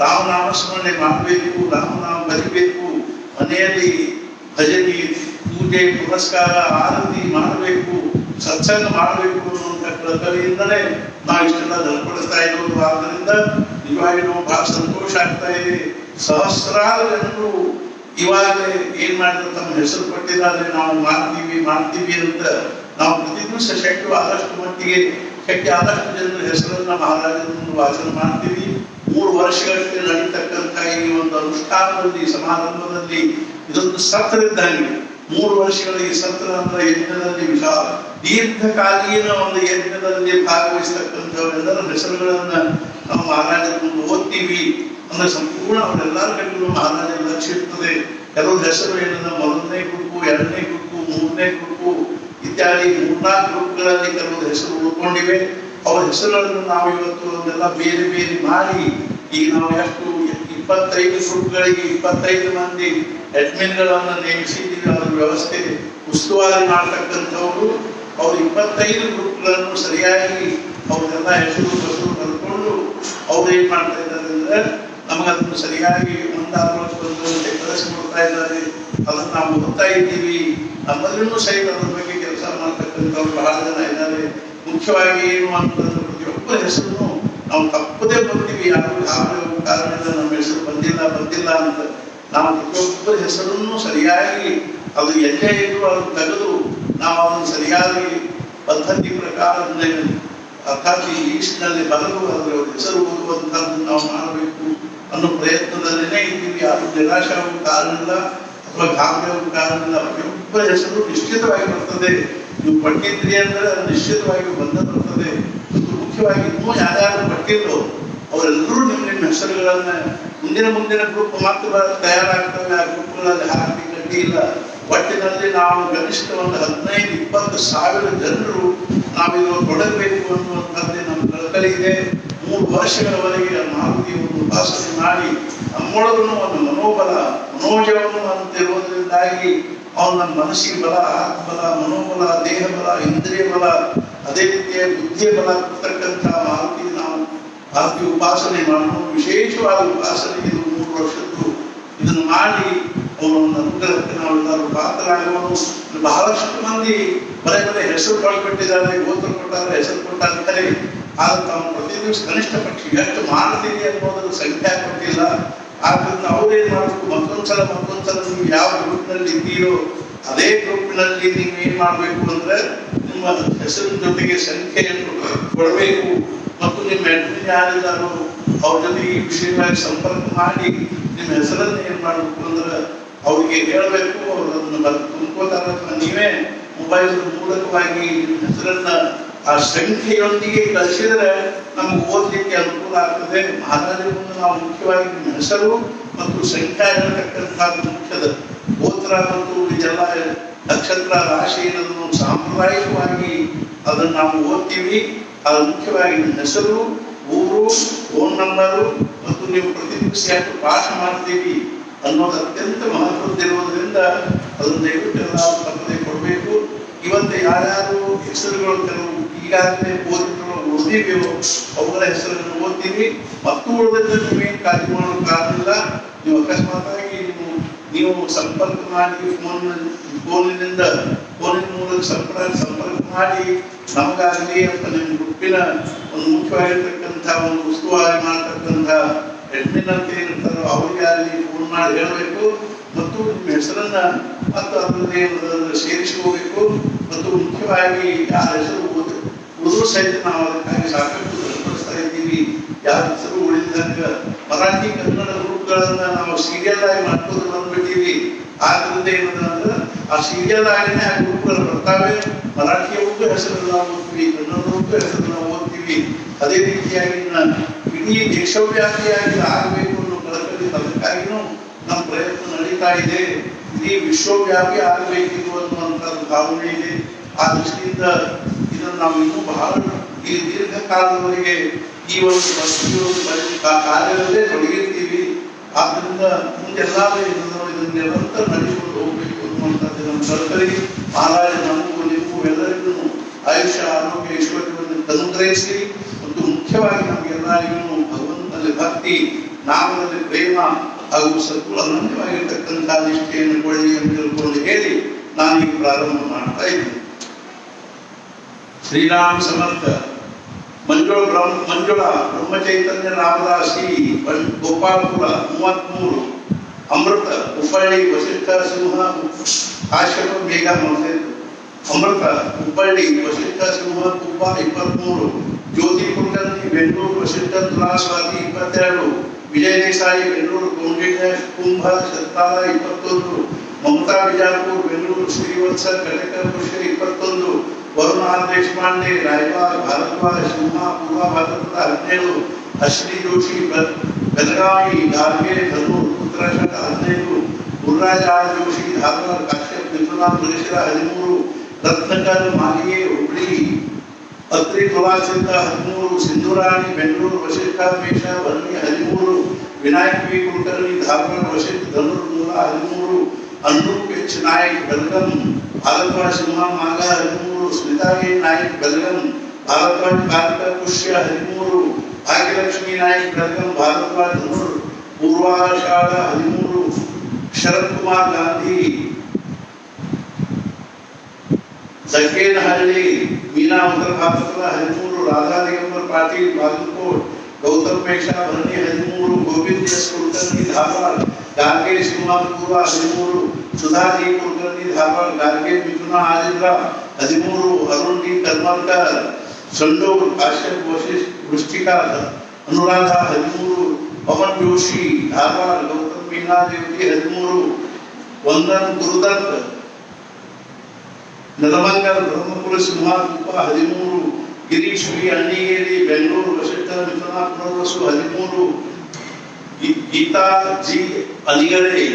ರಾಮನಾಮ ಸ್ಮರಣೆ ಮಾಡಬೇಕು, ರಾಮನಾಮ ಬರಿಬೇಕು, ಮನೆಯಲ್ಲಿ ಭಜನೆ ಪೂಜೆ ಪುರಸ್ಕಾರ ಆರತಿ ಮಾಡಬೇಕು, ಸತ್ಸಂಗ ಮಾಡಬೇಕು ಅನ್ನುವಂಥ ಕಳಕಳಿಯಿಂದಲೇ ನಾವು ಇಷ್ಟೆಲ್ಲ ನಡ್ಕೊಳ್ತಾ ಇರೋದು. ಆದ್ದರಿಂದ ನಿಜವಾಗಿ ನಾವು ಬಹಳ ಸಂತೋಷ ಆಗ್ತಾ ಇದೆ. ಸಹಸ್ರಾರು ಜನರು ಇವಾಗಲೇ ಏನ್ ಮಾಡಿದ್ರೆ ತಮ್ಮ ಹೆಸರು ಪಟ್ಟಿದ್ದಾರೆ, ನಾವು ಮಾಡ್ತೀವಿ ಅಂತ ನಾವು ಪ್ರತಿ ದಿವಸ ಶಕ್ಯವಾದಷ್ಟು ಮಟ್ಟಿಗೆ ಆದಷ್ಟು ಜನರ ಹೆಸರನ್ನ ಮಹಾರಾಜರನ್ನು ವಾಚನ ಮಾಡ್ತೀವಿ. 3 ವರ್ಷಗಳಿಗೆ ನಡೀತಕ್ಕಂಥ ಈ ಒಂದು ಅನುಷ್ಠಾನದಲ್ಲಿ ಸಮಾರಂಭದಲ್ಲಿ ಇದೊಂದು ಸತ್ರ ಇದ್ದಂಗೆ. 3 ವರ್ಷಗಳ ಈ ಸತ್ರ ಅಂದ್ರೆ ಯಜ್ಞದಲ್ಲಿ ದೀರ್ಘಕಾಲೀನ ಒಂದು ಯಜ್ಞದಲ್ಲಿ ಭಾಗವಹಿಸ್ತಕ್ಕಂಥವರೆಲ್ಲರ ಹೆಸರುಗಳನ್ನ ನಾವು ಮಹಾರಾಜರ ಮುಂದೆ ಓದ್ತೀವಿ. ಅಂದ್ರೆ ಸಂಪೂರ್ಣ ಅವರೆಲ್ಲರ ಕಡೆಗೂ ಮಹಾರಾಜರ ಲಕ್ಷ್ಯ ಇರ್ತದೆ. ಕೆಲವು ಹೆಸರು ಏನಂದ 1ನೇ ಗ್ರೂಪು, 2ನೇ ಗ್ರೂಪು, 3ನೇ ಗ್ರೂಪು ಇತ್ಯಾದಿ 3-4 ಗ್ರೂಪ್ಗಳಲ್ಲಿ ಕೆಲವು ಹೆಸರು ಉಳ್ಕೊಂಡಿವೆ. ಅವರ ಹೆಸರುಗಳನ್ನು ನಾವು ಇವತ್ತು ಅದೆಲ್ಲ ಬೇರೆ ಬೇರೆ ಮಾಡಿ ಈಗ ನಾವು ಎಷ್ಟು 25 ಗ್ರೂಪ್ಗಳಿಗೆ 25 ಮಂದಿ ಅಡ್ಮಿನ್ಗಳನ್ನು ನೇಮಿಸಿದ್ದೀವಿ. ಅದರ ವ್ಯವಸ್ಥೆ ಉಸ್ತುವಾರಿ ಮಾಡತಕ್ಕಂಥವರು ಅವ್ರು 25 ಗ್ರೂಪ್ಗಳನ್ನು ಸರಿಯಾಗಿ ಅವ್ರನ್ನೆಲ್ಲ ಹೆಸರು ಬರ್ಕೊಂಡು ಅವ್ರು ಏನ್ ಮಾಡ್ತಾ ಇದ್ದಾರೆ ಅಂದ್ರೆ ನಮಗದನ್ನು ಸರಿಯಾಗಿ ಮುಂದಾಗುವಂತೆ ಕಳಿಸ್ಕೊಡ್ತಾ ಇದ್ದಾರೆ. ಅದನ್ನು ನಾವು ಓದ್ತಾ ಇದ್ದೀವಿ. ನಮ್ಮಲ್ಲೂ ಸಹಿತ ಅದ್ರ ಬಗ್ಗೆ ಕೆಲಸ ಮಾಡ್ತಕ್ಕಂಥವ್ರು ಬಹಳ ಜನ ಇದ್ದಾರೆ. ಮುಖ್ಯವಾಗಿ ಏನು ಅಂತಂದ್ರೆ ಪ್ರತಿಯೊಬ್ಬರ ಹೆಸರು ನಾವು ತಪ್ಪದೇ ಬರ್ತೀವಿ. ಯಾರು ಯಾವ ಕಾರಣದಿಂದ ನಮ್ಮ ಹೆಸರು ಬಂದಿಲ್ಲ ಅಂತ ನಾವು ಪ್ರತಿಯೊಬ್ಬರ ಹೆಸರನ್ನು ಸರಿಯಾಗಿ ಅದು ಎಲ್ಲೇ ಇದ್ರು ಅದನ್ನು ತೆಗೆದು ನಾವು ಅದನ್ನು ಸರಿಯಾಗಿ ಪದ್ಧತಿ ಪ್ರಕಾರ ಅರ್ಥಾತ್ ಈ ಲೀಸ್ಟ್ನಲ್ಲಿ ಬರೆದು ಅದರ ಹೆಸರು ಓದುವಂಥದ್ದು ನಾವು ಮಾಡಬೇಕು ಅನ್ನೋ ಪ್ರಯತ್ನದಲ್ಲೇ ಇದ್ದೀವಿ. ಯಾರು ನಿರಾಶಾಗುವ ಕಾರಣದಿಂದ ಅಥವಾ ಗಾಬರಿಯಾಗುವ ಕಾರಣದಿಂದ ಪ್ರತಿಯೊಬ್ಬರ ಹೆಸರು ನಿಶ್ಚಿತವಾಗಿ ಬರ್ತದೆ. ನೀವು ಪಟ್ಟಿದ್ರಿ ಅಂದ್ರೆ ಅದು ನಿಶ್ಚಿತವಾಗಿ ಬರ್ತದೆ. ಮತ್ತು ಮುಖ್ಯವಾಗಿ ಇನ್ನೂ ಯಾರ್ಯಾರು ಪಟ್ಟಿದ್ರು ಅವರೆಲ್ಲರೂ ನಿಮ್ಮ ಹೆಸರುಗಳನ್ನ ಮುಂದಿನ ಗ್ರೂಪ್ ಮಾತ್ರ ತಯಾರಾಗ್ತವೆ. ಆ ಗ್ರೂಪ್ಗಳಲ್ಲಿ ಹಾಕಿ ಗಟ್ಟಿ ಇಲ್ಲ. ಒಟ್ಟಿನಲ್ಲಿ ನಾವು ಕನಿಷ್ಠ ಒಂದು 15-20 ಸಾವಿರ ಜನರು ನಾವಿದು ತೊಡಗಬೇಕು ಅನ್ನುವಂಥದ್ದೇ ನಮ್ಮ ಕಳಕಳಿ ಇದೆ. 3 ವರ್ಷಗಳವರೆಗೆ ಮಾರುತಿ ಒಂದು ಉಪಾಸನೆ ಮಾಡಿ ನಮ್ಮೊಳಗೂ ಒಂದು ಮನೋಜವನ್ನು ಅಂತಿರುವುದರಿಂದಾಗಿ ಅವನ ಮನಸ್ಸಿಗೆ ಬಲ, ಆತ್ಮಬಲ, ಮನೋಬಲ, ದೇಹ ಬಲ, ಇಂದ್ರಿಯ ಬಲ, ಅದೇ ರೀತಿಯ ಬುದ್ಧಿಯ ಬಲ ಕೊಡ್ತಕ್ಕಂಥ ಮಾರುತಿ ಉಪಾಸನೆ ಮಾಡೋದು ವಿಶೇಷವಾದ ಉಪಾಸನೆ. ಇದು 3 ವರ್ಷದ್ದು ಇದನ್ನು ಮಾಡಿ ಅವನನ್ನು ಅನುಗ್ರಹಕ್ಕೆ ನಾವೆಲ್ಲರೂ ಪಾತ್ರರಾಗುವನು. ಬಹಳಷ್ಟು ಮಂದಿ ಬರೇ ಹೆಸರು ಕೊಟ್ಟಿದ್ದಾರೆ, ಗೋತ್ರ ಕೊಟ್ಟಾರೆ, ಹೆಸರು ಕೊಟ್ಟಾರೆ. ಆದ್ರೆ ತಾವು ಪ್ರತಿ ದಿವಸ ಕನಿಷ್ಠ ಪಕ್ಷ ಎಷ್ಟು ಮಾಡ್ತೀವಿ ಅನ್ನೋದ್ರ ಸಂಖ್ಯೆ ಕೊಟ್ಟಿಲ್ಲ. ಆದ್ರಿಂದ ಅವ್ರೇನ್ ಮಾಡಬೇಕು, ಮತ್ತೊಂದ್ಸಲ ನೀವು ಯಾವ ಗ್ರೂಪ್ನಲ್ಲಿ ಇದ್ದೀರೋ ಅದೇ ಗ್ರೂಪ್ನಲ್ಲಿ ನೀವು ಏನ್ ಮಾಡ್ಬೇಕು ಅಂದ್ರೆ ನಿಮ್ಮ ಹೆಸರಿನ ಜೊತೆಗೆ ಸಂಖ್ಯೆಯನ್ನು ಕೊಡಬೇಕು. ಮತ್ತು ನಿಮ್ಮ ಅಡ್ಮಿನ್ ಯಾರಿದ್ದಾರೋ ಅವ್ರ ಜೊತೆಗೆ ಈ ವಿಷಯವಾಗಿ ಸಂಪರ್ಕ ಮಾಡಿ ನಿಮ್ಮ ಹೆಸರನ್ನು ಏನ್ ಮಾಡ್ಬೇಕು ಅಂದ್ರೆ ಅವ್ರಿಗೆ ಹೇಳಬೇಕು. ಅವ್ರು ಅದನ್ನು ತುಂಬ್ಕೋತಾರ. ನೀವೇ ಮೊಬೈಲ್ ಮೂಲಕವಾಗಿ ನಿಮ್ಮ ಹೆಸರನ್ನ ಆ ಸಂಖ್ಯೆಯೊಂದಿಗೆ ಕಳಿಸಿದ್ರೆ ನಮ್ಗೆ ಓದಲಿಕ್ಕೆ ಅನುಕೂಲ ಆಗ್ತದೆ. ಮಹಾರಾಜರ ಮುಂದೆ ನಾವು ಮುಖ್ಯವಾಗಿ ನಿಮ್ಮ ಹೆಸರು ಮತ್ತು ಸಂಖ್ಯೆ ಇರತಕ್ಕಂಥದ್ದು ಮುಖ್ಯದ. ಗೋತ್ರ ಮತ್ತು ಇದೆಲ್ಲ ನಕ್ಷತ್ರ ರಾಶಿ ಅನ್ನೋದನ್ನು ಸಾಂಪ್ರದಾಯಿಕವಾಗಿ ಅದನ್ನು ನಾವು ಓದ್ತೀವಿ. ಅದು ಮುಖ್ಯವಾಗಿ ನಿಮ್ಮ ಹೆಸರು, ಊರು, ಫೋನ್ ನಂಬರು ಮತ್ತು ನೀವು ಪ್ರತಿ ದಿವಸ ಯಾಕೆ ಪಾಠ ಮಾಡ್ತೀವಿ ಅನ್ನೋದು ಅತ್ಯಂತ ಮಹತ್ವದ್ದಿರುವುದರಿಂದ ಅದನ್ನು ದಯವಿಟ್ಟು ನಾವು ತಪ್ಪದೆ ಕೊಡಬೇಕು. ಇವತ್ತು ಯಾರ್ಯಾರು ಹೆಸರುಗಳು ಕೆಲವು ಈಗಾಗಲೇ ಓದಿದೀವೋ ಅವುಗಳ ಹೆಸರನ್ನು ಓದ್ತೀವಿ. ಮತ್ತು ಉಳಿದ ನೀವೇನು ಕಾಳಜಿ ಮಾಡೋ ಕಾರಣ. ನೀವು ಅಕಸ್ಮಾತಾಗಿ ನೀವು ಸಂಪರ್ಕ ಮಾಡಿ ಫೋನಿನ ಮೂಲಕ ಸಂಪರ್ಕ ಮಾಡಿ ನಮಗಾಗಲಿ ಅಂತ ನಿಮ್ಮ ಗ್ರೂಪಿನ ಒಂದು ಮುಖ್ಯವಾಗಿರ್ತಕ್ಕಂಥ ಒಂದು ಉಸ್ತುವಾರಿ ಮಾಡತಕ್ಕಂಥ ಅಡ್ಮಿನ್ ಅಂತ ಏನಿರ್ತಾರೋ ಅವರಿಗಾಗಲಿ ಫೋನ್ ಮಾಡಿ ಹೇಳಬೇಕು. ಮತ್ತು ನಿಮ್ಮ ಹೆಸರನ್ನ ಮತ್ತು ಅದರಲ್ಲಿ ಸೇರಿಸ್ಕೋಬೇಕು. ಮತ್ತು ಮುಖ್ಯವಾಗಿ ಯಾರ ಹೆಸರು ಉಳಿದ್ರು ಸಹಿತ ನಾವು ಅದಕ್ಕಾಗಿ ಸಾಕಷ್ಟು ಸರಿಪಡಿಸ್ತಾ ಇದ್ದೀವಿ. ಯಾರ ಹೆಸರು ಉಳಿದಂಗ ಮರಾಠಿ ಕನ್ನಡ ಗ್ರೂಪ್ಗಳನ್ನ ನಾವು ಸೀರಿಯಲ್ ಆಗಿ ಮಾಡ್ಕೊಂಡು ಬಂದ್ಬಿಟ್ಟಿವಿ. ಆದ್ರಿಂದ ಏನಂದ್ರೆ ಆ ಸೀರಿಯಲ್ ಆಗಿನೇ ಆ ಗ್ರೂಪ್ಗಳು ಬರ್ತಾವೆ. ಮರಾಠಿಯವಕ್ಕೂ ಹೆಸರನ್ನ ಓದ್ತೀವಿ, ಕನ್ನಡಕ್ಕೂ ಹೆಸರನ್ನ ಓದ್ತೀವಿ. ಅದೇ ರೀತಿಯಾಗಿ ಇಡೀ ದೇಶವ್ಯಾಪಿಯಾಗಿ ಆಗಬೇಕು ಅನ್ನೋ ಕಳಕಳಿ. ಅದಕ್ಕಾಗಿನೂ ನಮ್ಮ ಪ್ರಯತ್ನ ನಡೀತಾ ಇದೆ. ಇಡೀ ವಿಶ್ವವ್ಯಾಪಿ ಆಗಬೇಕಿದು ಅನ್ನುವಂಥದ್ದು ಭಾವನೆ ಇದೆ. ಆ ದೃಷ್ಟಿಯಿಂದ ಇದನ್ನು ನಾವು ಇನ್ನೂ ಬಹಳ ಈ ದೀರ್ಘಕಾಲದವರೆಗೆ ಈ ಒಂದು ಕಾರ್ಯದಲ್ಲೇ ತೊಡಗಿರ್ತೀವಿ. ಆದ್ದರಿಂದ ಮುಂದೆಲ್ಲರೂ ಇದನ್ನು ನಿರಂತರ ನಡೆಸಿಕೊಂಡು ಹೋಗ್ಬೇಕು ಅನ್ನುವಂಥದ್ದು ನಮ್ಮ ಕಳಕಳಿ. ಮಹಾರಾಜ ನಮಗೂ ನಿಮಗೂ ಎಲ್ಲರಿಗೂ ಆಯುಷ್ಯ, ಆರೋಗ್ಯ, ಐಶ್ವರ್ಯವನ್ನು ಅನುಗ್ರಹಿಸಿ ಮತ್ತು ಮುಖ್ಯವಾಗಿ ನಮಗೆಲ್ಲರಿಗೂ ಭಗವಂತನಲ್ಲಿ ಭಕ್ತಿ, ನಾಮದಲ್ಲಿ ಪ್ರೇಮ ಹಾಗೂ ಸತ್ವ ಅನನ್ಯವಾಗಿರ್ತಕ್ಕಂಥ ನಿಷ್ಠೆಯನ್ನು ಕೊಳ್ಳಿ ಎಂದು ತಿಳ್ಕೊಂಡು ಹೇಳಿ ನಾನೀಗ ಪ್ರಾರಂಭ ಮಾಡ್ತಾ ಇದ್ದೀನಿ. ಶ್ರೀರಾಮ ಸಮರ್ಥ. ಮಂಜುಳ ಬ್ರಹ್ಮಚೈತನ್ಯ ರಾಮದಾಸಿ, ಗೋಪಾಲಪುರ 33, ಅಮೃತ ಹುಬ್ಬಳ್ಳಿ, ವಸಿಷ್ಠ ಸಿಂಹ ಆಶ್ರಮ ಬೇಗ ಮಸೇದು. ಅಮೃತ ಹುಬ್ಬಳ್ಳಿ, ವಸಿಷ್ಠ ಸಿಂಹ ಕುಬ್ಬ 23, ಜ್ಯೋತಿ ಕುಲಕರ್ಣಿ ಬೆಂಗಳೂರು, ವಸಿಷ್ಠ ತುಲಾಸ್ವಾತಿ 22, ವಿಜಯ ದೇಸಾಯಿ ಬೆಂಗಳೂರು, ಕೌಂಡಿನ್ಯ ಕುಂಭ ಶತಾಲ 21, ಮಮತಾ ಬಿಜಾಪುರ್ ಬೆಂಗಳೂರು, ಶ್ರೀವತ್ಸ ಕಟಕ ಪುಷ್ಯ 21, ವರುಣ ದೇಶಪಾಂಡೆ ರಾಯಬಾಗ್ ಭಾರದ್ವಾಜ ಸಿಂಹ ಪೂರ್ವ ಭಾರತದ 17, ಅಶ್ವಿನಿ ಜೋಶಿ ಬೆಳಗಾವಿ ಗಾರ್ಗೆ ಧನೂರ್ ಉತ್ತರಾಖಂಡ 15, ಗುರುರಾಜ ಆರ್ ಜೋಶಿ ಧಾರವಾಡ ಕಾಶ್ಯಪ್ ವಿಶ್ವನಾಥ್ ಮಲೇಶ್ವರ 13, ರತ್ನಕರ್ ಮಾಲಿಗೆ ಹುಬ್ಳಿ ಅತ್ರಿ ತುಲಾಚಿಂತ 13 ಸಿಂಧೂರಾಣಿ ಬೆಂಗಳೂರು ವಶಿಷ್ಠ ಮೇಷ ಭರಣಿ 13 ವಿನಾಯಕ್ ವಿ ಕುಲಕರ್ಣಿ ಧಾರವಾಡ ವಶಿಷ್ಠ ಧನುರ್ಮೂಲ 13 ಅನೂಪ್ ಎಚ್ ನಾಯಕ್ ಬೆಳಗಂ ಭಾರದ್ವಾಜ್ ಸಿಂಹ ಮಾಗ 13 ಸ್ಮಿತಾ ಎ ನಾಯಕ್ ಬೆಳಗಂ ಭಾರದ್ವಾಜ್ ಕಾರ್ತಿಕ ಪುಷ್ಯ 13 ಭಾಗ್ಯಲಕ್ಷ್ಮಿ ನಾಯಕ್ ಬೆಳಗಂ ಭಾರದ್ವಾಜ್ ಧನುರ್ ಪೂರ್ವಾಷಾಢ 13 ಶರತ್ ಕುಮಾರ್ ಗಾಂಧಿ ಜಕ್ಕೇನಹಳ್ಳಿ मीना उत्तर भारतला 13 राधा दिगंबर पाटील बागलकोट गौतम पेशा भरणी 13 गोविंद एस कुलकर्णी धारवाड़ गार्गे सीमा पूर्व 13 सुधा जी कुलकर्णी धारवाड़ गार्गे मिथुना आजिंद्रा 13 अरुण डी करमरकर संडोर काश्यप वशिष्ठ वृष्टिका अनुराधा 13 पवन जोशी धारवाड़ गौतम मीना देवती 13 वंदन गुरुदत्त नरमंगल ब्रह्मपुर सिंह रूप 13 गिरीश वी अण्णिगेरी बेंगलूರು वशिष्ठ मिथुना पुनर्वसु 13 गीता जी अलिगड़े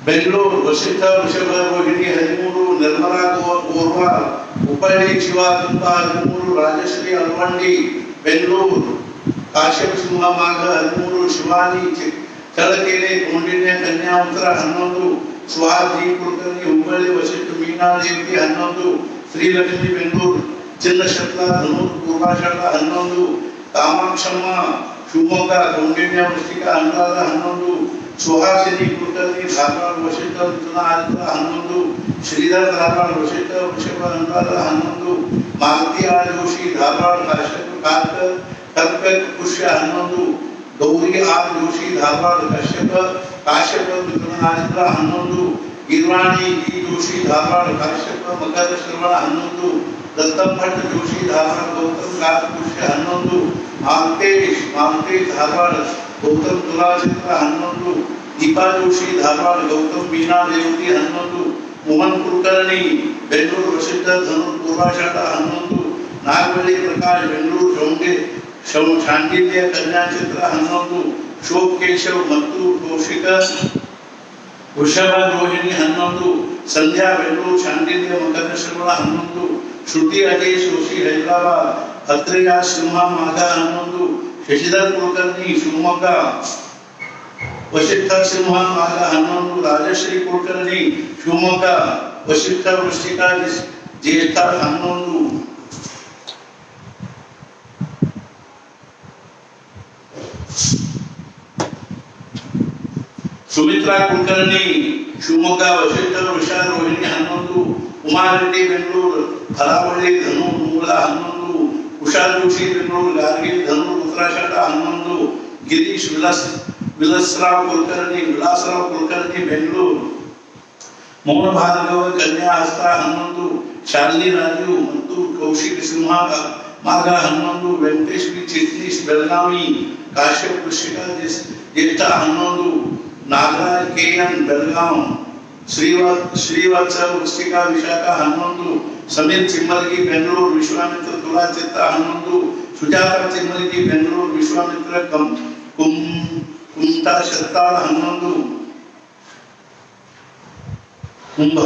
बेंगलूರು वशिष्ठ वृषभ रोहिणी 13 निर्मला गोरवाल उपड़ी शिवा दुंपा 13 राजश्री अलवंडी बेंगलूರು काश्यप सिंह माघ 13 शिवानी चलकेरे कौंडिन्य कन्या उत्तर 11 स्वाति कुलकर्णी हुबಳ್ಳಿ वशिष्ठ मीना देवती 11 श्रीलक्ष्मी बेंगलूರು चिन्नशक्ला धनुर पूर्वाषाढ़ 11 कामाक्षम्म शिवमोग्ग कौंडिन्य वृष्टिका अनुराधा 11 सुहासिनी कुलकर्णी धारवाड़ वशिष्ठ मिथुना आदित्य 11 श्रीधर धारवाड़ वशिष्ठ वृषभ अनुराधा 11 मालती आर जोशी धारवाड़ काश्यप कर्कट पुष्य 11 गौरी आर जोशी धारवाड़ काश्यप मिथुन आदित्य 11 गिरवाणी जी जोशी धारवाड़ काश्यप मकर श्रवण 11 दत्तम भट्ट जोशी धारवाड़ गौतम गार पुष्य 11 मालतेश धारवाड़ गौतम तुलाचित्र 11 दीपा जोशी धारवाड़ गौतम मीना देवती 11 मोहन कुलकर्णी बेंगलूರು वशिष्ठ धनुर पूर्वाषाढ़ 11 नागवली प्रकाश बेंगलूರು शांडिल्य कन्या चित्र 11 शोभ केशव मत्तू कौशिक वृषभ रोहिणी 11 संध्या बेंगलूರು शांडिल्य मकर श्रवण 11 श्रुति अजय जोशी हैदराबाद अत्रेया सिंह माघ 11 शशिधर कुलकर्णी शिवमोग्ग वशिष्ठ सिंह माघ 11 राजश्री कुलकर्णी शिवमोग्ग वशिष्ठ वृश्चिका ज्येष्ठ 11 सुमित्रा कुलकर्णी शिवमोग्ग वशिष्ठ वृषा रोहिणी 11 उमा रेड्डी बेंगलूರು हरावಳ್ಳಿ धनु मूल 11 उषा जोशी बेंगलूರು गार्गे धनु उत्तराषाढ़ 11 गिरीश विलासराव कुलकर्णी बेंगलूರು मोहन भार्गव कन्या हस्ता 11 शालिनी राजू मत्तू कौशिक सिंह माघ 11 वेंकटेश वी चिटनीस बेलगावी काश्यप वृश्चिका ज्येष्ठ 11 नागराज केएन बेलगांव श्रीवत्स वृश्चिका विशाखा 11 समीर चिम्मलगी बेंगलूರು विश्वामित्र तुलाचित्र 11 सुजाता चिम्मलगी बेंगलूರು विश्वामित्र कुमता शताल 11 कुंभ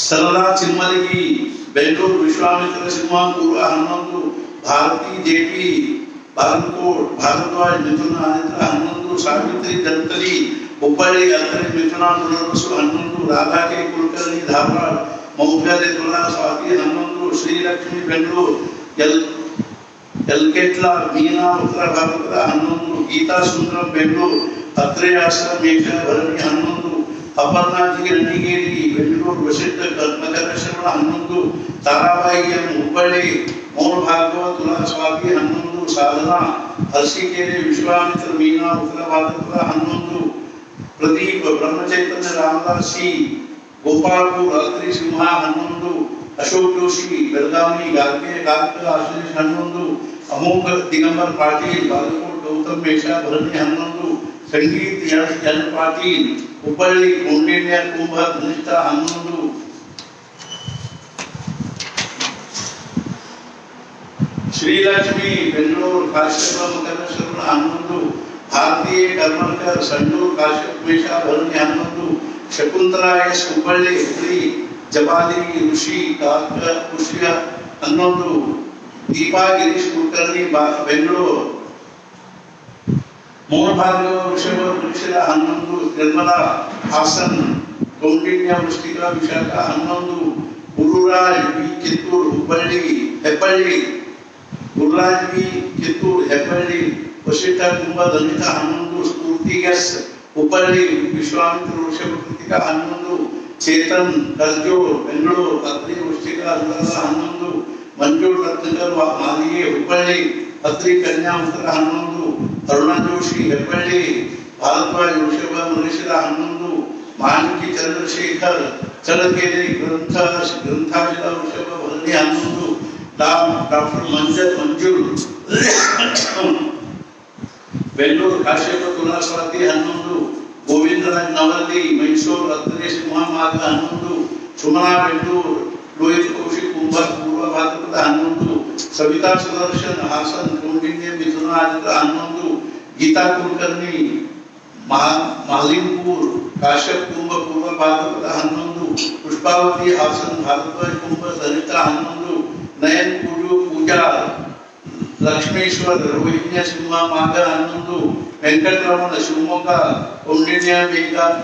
सरला चिम्मलगी बेंगलूರು विश्वामित्र सिंह पूर्व 11 भारती जेपी बागलकोट भारद्वाज मिथुन आदित्य 11 सावित्री दत्तली हुबಳ್ಳಿ अत्रे मिथुना पुनर्वसु 11 राधा के कुलकर्णी धारवाड़ मौर्य तुला स्वाति 11 श्रीलक्ष्मी बेंगलूರು एलकेट्ला मीना उत्तर भारत 11 गीता सुंदरम बेंगलूರು अत्रेयास मेघ भरणी 11 अपर्णा जी अण्णिगेरी बेंगलूರು वशिष्ठ मकर श्रवण 11 ताराबाई एम हुबಳ್ಳಿ मौन भार्गव तुला स्वाति 11 साधना हर्षिकेरे विश्वामित्र मीना उत्तर भारत 11 प्रदीप ब्रह्मचैतन्य रामदास सी गोपालपुर अत्रि सिंह 11 अशोक जोशी बेलगावी गार्गे आशीष 11 अमोघ दिगंबर पाटिल बागलकोट गौतम मेषा भरणी 11 संगीत एन पाटिल हुबಳ್ಳಿ कौंडिन्य कुंभ धनिष्ठा 11 श्रीलक्ष्मी बेंगलूರು काश्यप मकर श्रवण 11 भारतीय कर्मकर संडूर काश्यप मेषा भरणी 11 शकुंतला एस हुबಳ್ಳಿ हुबಳಿ जबाली ऋषि कार्तिक पुष्य 11 ದೀಪಾ ಗಿರೀಶ್ ಕುಲಕರ್ಣಿ ಬೆಂಗಳೂರು, ಮೋಹನ್ ಭಾರ್ಗವ ವೃಷಭ ವೃಕ್ಷದ 11 ನಿರ್ಮಲಾ ಹಾಸನ್ ಕೌಂಡಿನ್ಯ ವೃಷ್ಟಿಕ ವಿಶಾಖ 11 ಗುರುರಾಜ್ ವಿ ಕಿತ್ತೂರು ಹುಬ್ಬಳ್ಳಿ ಹೆಬ್ಬಳ್ಳಿ ಗುರುರಾಜ್ ವಿ ಕಿತ್ತೂರು ಹೆಬ್ಬಳ್ಳಿ ವಶಿಷ್ಠ ಕುಂಭ ದಲಿತ 11 ಸ್ಫೂರ್ತಿ ಎಸ್ ಹುಬ್ಬಳ್ಳಿ ವಿಶ್ವಾಮಿತ್ರ ವೃಷಭ ಕೃತಿಕ 11 ಚೇತನ್ ಕರ್ಜೋರ್ ಬೆಂಗಳೂರು ಅತ್ರಿ ವೃಶ್ಚಿಕ 11 ಮಂಜೂರ್ ರತ್ನಕರ್ ಮಾಲಿಗೆ ಹುಬ್ಬಳ್ಳಿ ಅತ್ರಿ ಕನ್ಯಾ ಉತ್ತರ 11 ಅರುಣ ಜೋಶಿ ಹೆಬ್ಬಳ್ಳಿ ಭಾರದ್ವಾಜ್ ವೃಷಭ ಮನುಷ್ಯರ 11 ಮಾನಕಿ ಚಂದ್ರಶೇಖರ್ ಚಳಕೆರೆ ಗ್ರಂಥಾಶಿಲ ವೃಷಭ ಭರಣಿ 11 ಡಾಕ್ಟರ್ ಮಂಜುಲ್ ಬೆಂಗಳೂರು ಕಾಶ್ಯಪ ತುಲಾ ಸ್ವಾತಿ 11 ಗೋವಿಂದರಾಜ್ ನವಲ್ಲಿ ಮೈಸೂರು ರತ್ನೆ ಸಿಂಹ ಮಾಘ 11 ಸುಮನಾ ಬೆಂಗಳೂರು ಲೋಹಿತ್ ಕೌಶಿಕ್ ಕುಂಭ ಪೂರ್ವ ಭಾದ್ರಪದ 11 ಸವಿತಾ ಸುದರ್ಶನ್ ಹಾಸನ್ ಕೌಂಡಿನ್ಯ ಮಿಥುನ ಆದಿತ್ಯ 11 ಗೀತಾ ಕುಲಕರ್ಣಿ ಮಾಲಿಂಪುರ್ ಕಾಶ್ಯಪ್ ಕುಂಭ ಪೂರ್ವ ಭಾದ್ರಪದ 11 ಪುಷ್ಪಾವತಿ ಹಾಸನ್ ಭಾರದ್ವಾಜ್ ಕುಂಭ ಧನಿತ 11 ನಯನ್ ಪೂಜಾ ಲಕ್ಷ್ಮೇಶ್ವರ ರೋಹಿಣ್ಯ ಸಿಂಹ ಮಾಘ 11 ವೆಂಕಟರಮಣ ಶಿವಮೊಗ್ಗ ಕೌಂಡಿನ್ಯ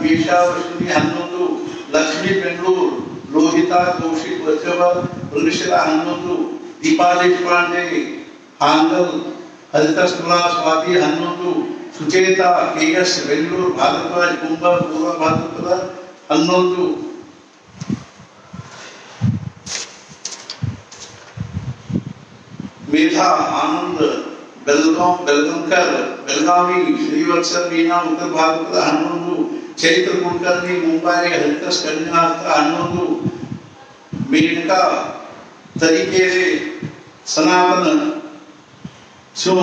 ಮೇಷಾವರ್ಷಿಣಿ 11 ಲಕ್ಷ್ಮೀ ಬೆಂಗಳೂರು ಲೋಹಿತಾ ಕೌಶಿಕ್ ವೃಷಭ ವೃಷಭ 11 ದೀಪಾ ದೇಶಪಾಂಡೆ ಹಾಂಗಲ್ ಹರಿತಸ್ತುಲಾ ಸ್ವಾತಿ 11 ಸುಚೇತಾ ಕೆಎಸ್ ಬೆಂಗಳೂರು ಭಾರದ್ವಾಜ್ ಕುಂಭ ಪೂರ್ವ ಭಾದ್ರಪದ 11 मेधा आनंद बेलगंकर बेलगावी श्रीवत्स मीना उत्तर भागवत 11 चैत्र कुलकर्णी मुंबई हरितस कन्या 11 मेनका तरीकेरे सनातन सिंह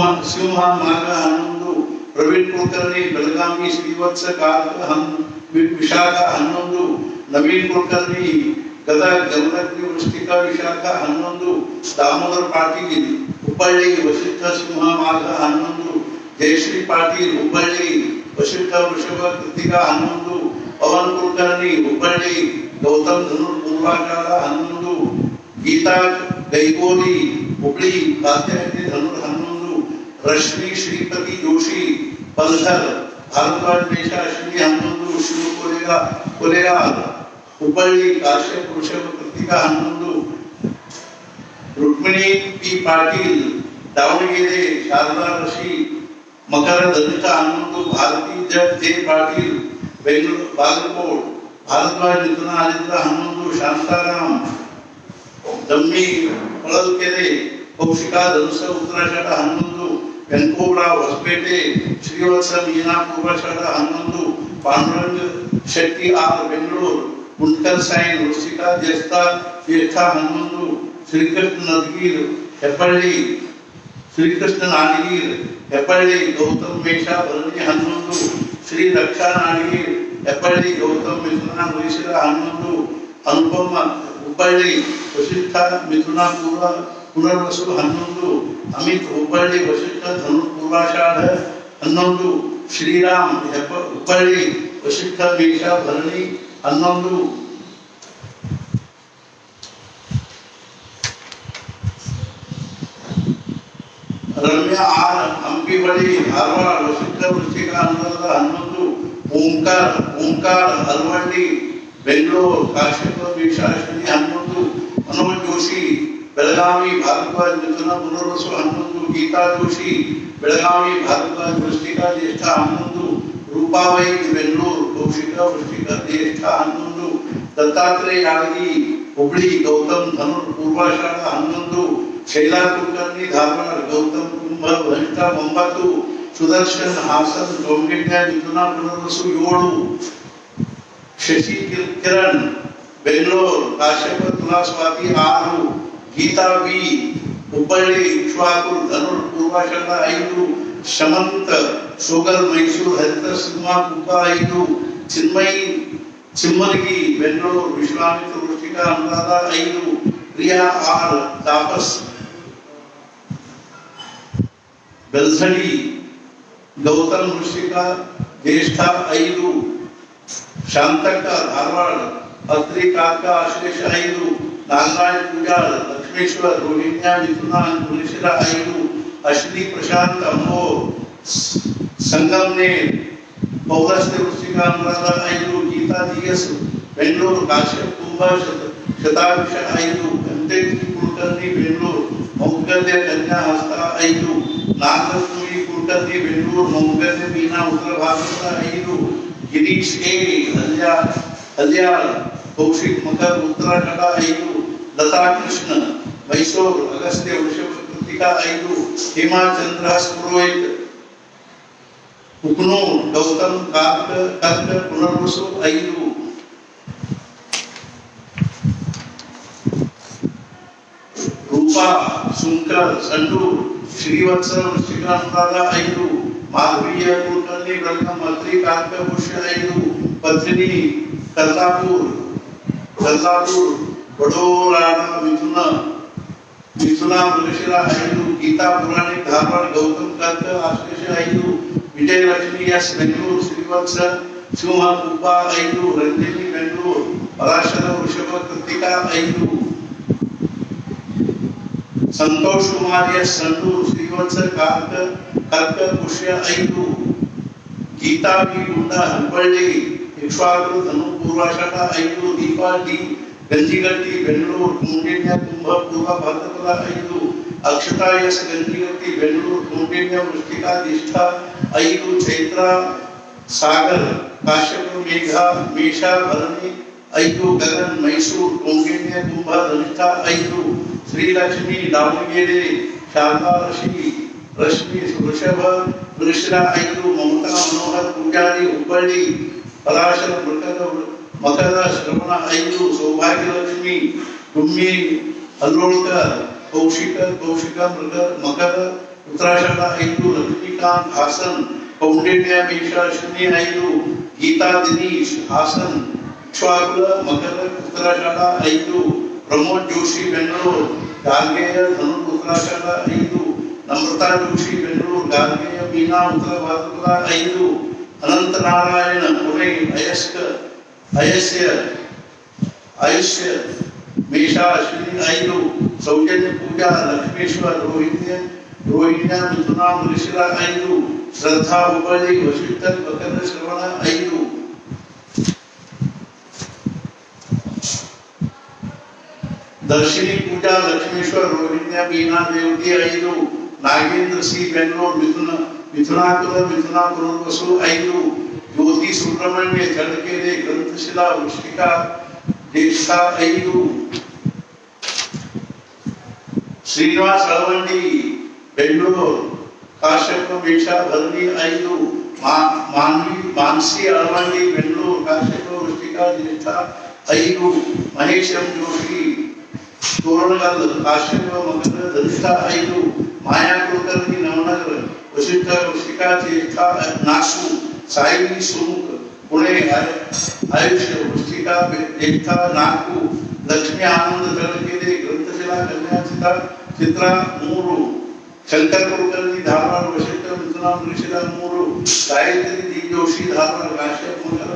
माघ 11 प्रवीण कुलकर्णी बेलगावी श्रीवत्स कार्तिक विशाखा 11 नवीन कुलकर्णी गदग जमदग्नि वृष्टिका विशाखा 11 दामोदर पाटील हुಬ್ಬಳ್ಳಿ वशिष्ठ सिंह माघ 11 जयश्री पाटील हुಬ್ಬಳ್ಳಿ वशिष्ठ वृषभ कृतिका 11 पवन कुलकर्णी हुಬ್ಬಳ್ಳಿ गौतम धनुर पूर्वाषाढ़ 11 गीता गैकोरी हुबली कात्यायनी धनुर 11 रश्मि श्रीपति जोशी पलघर भारद्वाज मेषा अश्विनी 11 शिव कोलेगा हुಬ್ಬಳ್ಳಿ काश्यप वृषभ कृतिका 11 रुक्मिणी पी पाटील दावणಗೆರೆ शारदा ऋषि मकर दलित 11 भारती जग जे पाटील बेंगलुरु बागलकोट भारद्वाज मिथुन आदित्य 11 शांताराम दम्मी पळलकेरे कौशिका धनुष उत्तराषाढ़ 11 वेंकोबराव ಹೊಸಪೇಟೆ श्रीवत्स मीना पूर्वाषाढ़ 11 पांडुरंग शेट्टी आर बेंगलुरु उनकर साइन वृश्चिका ज्येष्ठा 11 श्रीकृष्ण नदगीर हेब्बಳ್ಳಿ श्रीकृष्ण नाडगीर हेब्बಳ್ಳಿ गौतम मेषा भरणी 11 श्री रक्षा नाडगीर हेब्बಳ್ಳಿ गौतम मिथुना वृषिक 11 अनुपम हुಬ್ಬಳ್ಳಿ वशिष्ठ मिथुना पूर्व पुनर्वसु 11 अमित हुಬ್ಬಳ್ಳಿ वशिष्ठ धनु पूर्वाषाढ़ 11 श्रीराम हुಬ್ಬಳ್ಳಿ वशिष्ठ मेषा भरणी 11 रम्या आर हंपीवड़ी धारवाड़ वशिष्ठ वृश्चिक 11 ओंकार हलवंडी बेंगलुरु काश्यप मेषा अश्विनी 11 मनोज जोशी बेलगावी भारद्वाज मिथुन पुनर्वसु 11 गीता जोशी बेलगावी भारद्वाज वृश्चिक ज्येष्ठ 11 रूपाबाई बेंगलुरु कौशिका वृश्चिक ज्येष्ठ 11 दत्तात्रेय यादगी हुबली गौतम धनुर पूर्वाषाढ़ 11 शैला कुलकर्णी धारवाड़ गौतम कुंभ वनिष्ठ 9 सुदर्शन हासन कौंडिन्य मिथुन पुनर्वसु 7 शशि किरण बेंगलुरु काश्यप तुला स्वाति 6 गीता बी हुಬ್ಬಳ್ಳಿ इक्ष्वाकु धनुर पूर्वाषाढ़ 5 शमंत सोगल मैसूर हरित सिंह कुंभ 5 चिन्मयी चिम्मलगी बेंगलुरु विश्वामित्र वृश्चिका अनुराधा 5 प्रिया आर तापस बेलझड़ी गौतम वृश्चिका ज्येष्ठ 5 शांतक धारवाड़ अत्रि काका आश्लेष 5 नागराज पूजा लक्ष्मी ಲಕ್ಷ್ಮೇಶ್ವರ ರೋಹಿಣ್ಯ ಮಿಥುನ ಮೃಗಶಿರ 5 ಅಶ್ವಿನಿ ಪ್ರಶಾಂತ್ ಅಂಬೋ ಸಂಗಮ್ನೆ ಪೌಲಸ್ತ್ಯ ವೃಶ್ಚಿಕ ಅನುರಾಧ 5 ಗೀತಾ ಜಿಎಸ್ ಬೆಂಗಳೂರು ಕಾಶ್ಯಪ್ ಕುಂಭ ಶತಾಭಿಷ 5 ಕಂಟೆಂಟ್ ಕುಲಕರ್ಣಿ ಬೆಂಗಳೂರು ಮೌಲ್ಯ ಕನ್ಯಾ ಹಸ್ತ 5 ನಾಗರತ್ನಿ ಕುಲಕರ್ಣಿ ಬೆಂಗಳೂರು ಮೌಲ್ಯ ಮೀನಾ ಉತ್ತರ ಭಾರತ 5 ಗಿರೀಶ್ ಎ ಹಲ್ಯಾಳ್ ಕೌಶಿಕ್ ಮಕರ್ ಉತ್ತರಾಖಂಡ 5 ಲತಾ ಕೃಷ್ಣ ಮೈಸೂರು ಅಗಸ್ತ್ಯ ವೃಷಭ ಕೃತಿಕಾ 5 ಹೇಮಾಚಂದ್ರ ಪುರೋಹಿತ್ ಉಕ್ನೂರ್ ಗೌತಮ್ ಕರ್ಕ ಪುನರ್ವಸು 5 ರೂಪಾ ಸುಂಕರ್ ಸಂಡೂರ್ ಶ್ರೀವತ್ಸ ವೃಶ್ಚಿಕ ಅನುರಾಧ 5 ಮಾಧವೀಯ ಕುಲಕರ್ಣಿ ಬೆಳಗಾಂ ಅತ್ರಿ ಕಾರ್ಕ ಪುಷ್ಯ 5 ಪತ್ನಿ ಕಲ್ಲಾಪುರ್ ಬಡೋರಾಡ ಮಿಥುನ ಮೃಗಶಿರ 5 ಗೀತಾ ಪುರಾಣಿಕ್ ಧಾರವಾಡ ಗೌತಮ್ ಕರ್ಕ ಆಶ್ಲೇಷ 5 ವಿಜಯಲಕ್ಷ್ಮಿ ಎಸ್ ಬೆಂಗಳೂರು ಶ್ರೀವತ್ಸ ಸಿಂಹ ಕುಬ್ಬ 5 ರಂಜಿನಿ ಬೆಂಗಳೂರು ಪರಾಶರ ವೃಷಭ ಕೃತಿಕಾ 5 ಸಂತೋಷ್ ಕುಮಾರ್ ಎಸ್ ಸಂಡೂರು ಶ್ರೀವತ್ಸ ಕರ್ಕ ಪುಷ್ಯ 5 ಗೀತಾ ಬಿ ಗುಂಡ ಹಬ್ಬಳ್ಳಿ ಇಕ್ಷ್ವಾಕು ಧನು ಪೂರ್ವಾಷಾಢ 5 ದೀಪಾ ಡಿ ಗಂಜಿಗಟ್ಟಿ ಬೆಂಗಳೂರು ಕುಂಡಿನ್ಯ ಕುಂಭ ಪೂರ್ವ ಭಾದ್ರಪದ 5 ಅಕ್ಷತಾ ಎಸ್ ಗಂಜಿಗಟ್ಟಿ ಬೆಂಗಳೂರು ಕುಂಡಿನ್ಯ ವೃಶ್ಚಿಕಾ ಜ್ಯೇಷ್ಠ 5 ಚೈತ್ರ ಸಾಗರ್ ಕಾಶ್ಯಪ ಮೇಷ ಭರಣಿ 5 ಗಗನ್ ಮೈಸೂರು ಕುಂಡಿನ್ಯ ಕುಂಭ ಧನಿಷ್ಠ 5 ಶ್ರೀಲಕ್ಷ್ಮಿ ದಾವಣಗೆರೆ ಶಾರದಾ ರಶ್ಮಿ ವೃಷಭ ವೃಷರ 5 ಮಮತಾ ಮನೋಹರ್ ಪೂಜಾರಿ ಹುಬ್ಬಳ್ಳಿ ಪರಾಶರ ಮಕರ ಶ್ರವಣ 5 ಸೌಭಾಗ್ಯಲಕ್ಷ್ಮಿ ಗುಮ್ಮಿ ಅಲ್ಲೋಳ್ಕರ್ ಕೌಶಿಕ ಮಕರ ಉತ್ತರಾಷಾಢ 5 ಲಕ್ಷ್ಮೀಕಾಂತ್ ಹಾಸನ್ ಕೌಂಡಿನ್ಯ ಮೇಷ ಅಶ್ವಿನಿ 5 ಗೀತಾ ದಿನೇಶ್ ಹಾಸನ್ ಇಕ್ಷ್ವಾಕುಲ ಮಕರ ಉತ್ತರಾಷಾಢ 5 ಪ್ರಮೋದ್ ಜೋಶಿ ಬೆಂಗಳೂರು ಗಾರ್ಗೆಯ ಧನು ಉತ್ತರಾಷಾಢ 5 ನಮ್ರತಾ ಜೋಶಿ ಬೆಂಗಳೂರು ಗಾರ್ಗೆಯ ಮೀನಾ ಉತ್ತರ ಭಾರತದ 5 ಅನಂತ ನಾರಾಯಣ ಪುಣೆ ಆಯುಷ್ಯ ಮೇಷ ಅಶ್ವಿನಿ 5 ಸೌಜನ್ಯ ಪೂಜಾ ಲಕ್ಷ್ಮೇಶ್ವರ ರೋಹಿಣ್ಯ ಮಿಥುನ ಮೃಗಶಿರ 5 ಶ್ರದ್ಧಾ ಹುಬ್ಬಳ್ಳಿ ವಶಿಷ್ಠ ಮಕರ ಶ್ರವಣ 5 दर्शिनी पूजा लक्ष्मेश्वर रोहिण्य बीना देवती 5 नागेंद्र सी बेंगलोर मिथुना पुनर्वसु 5 ज्योति सुब्रह्मण्य चढ़केरे ग्रंथशिला वृश्चिका ज्येष्ठा 5 श्रीनिवास अलवंडी बेंगलोर काश्यप मेषा भरणी 5 मानसी अलवंडी बेंगलोर काश्यप वृश्चिका ज्येष्ठा 5 महेशम जोशी तोरणगल काश्यप मकर धनिष्ठा 5 माया कुलकर्णी नवनगर वशिष्ठ वृश्चिका ज्येष्ठा 4 साई सुमुख पुणे आयुष्य वृश्चिका ज्येष्ठा 4 लक्ष्मी आनंद चढ़केरे ग्रंथशिला कन्या चित्रा 3 शंकर कुलकर्णी धारवाड़ वशिष्ठ मिथुना मृगशिरा 3 गायत्री दी जोशी धारवाड़ काश्यप मकर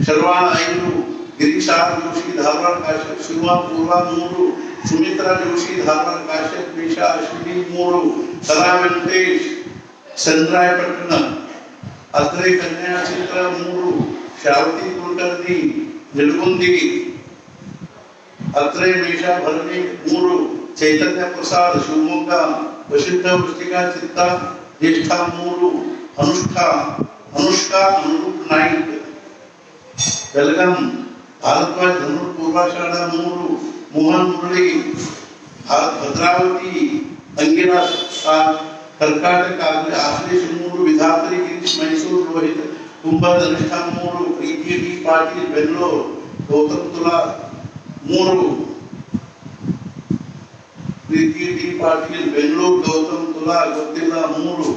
शर्वाण 5 गिरीश आर जोशी धारवाड़ काश्यप शिवा पूर्वा 3 सुमित्रा जोशी धारवाड़ काश्यप मेषा अश्विनी 3 सरा वेंकटेश चंद्रायपट्टणम अत्रे कन्या चित्र 3 शावती कुलकर्णी निलगुंदी अत्रे मेषा भरणी 3 चैतन्य प्रसाद शिवमोग्गा वशिष्ठ वृश्चिका चित्ता ज्येष्ठा 3 अनुष्का अनुरूप नाइक बेलगाम भारद्वाज धनु पूर्वाषाढ़ 3 मोहन मुरली भद्रावती अंगिरा कर्काटक आश्लेष 3 विधात्री गिरीश मैसूर रोहित कुंभ धनिष्ठा 3 प्रीति डी पाटिल बेंगलोर गौतम तुला 3 प्रीति डी पाटिल बेंगलोर गौतम तुला गोतिला 3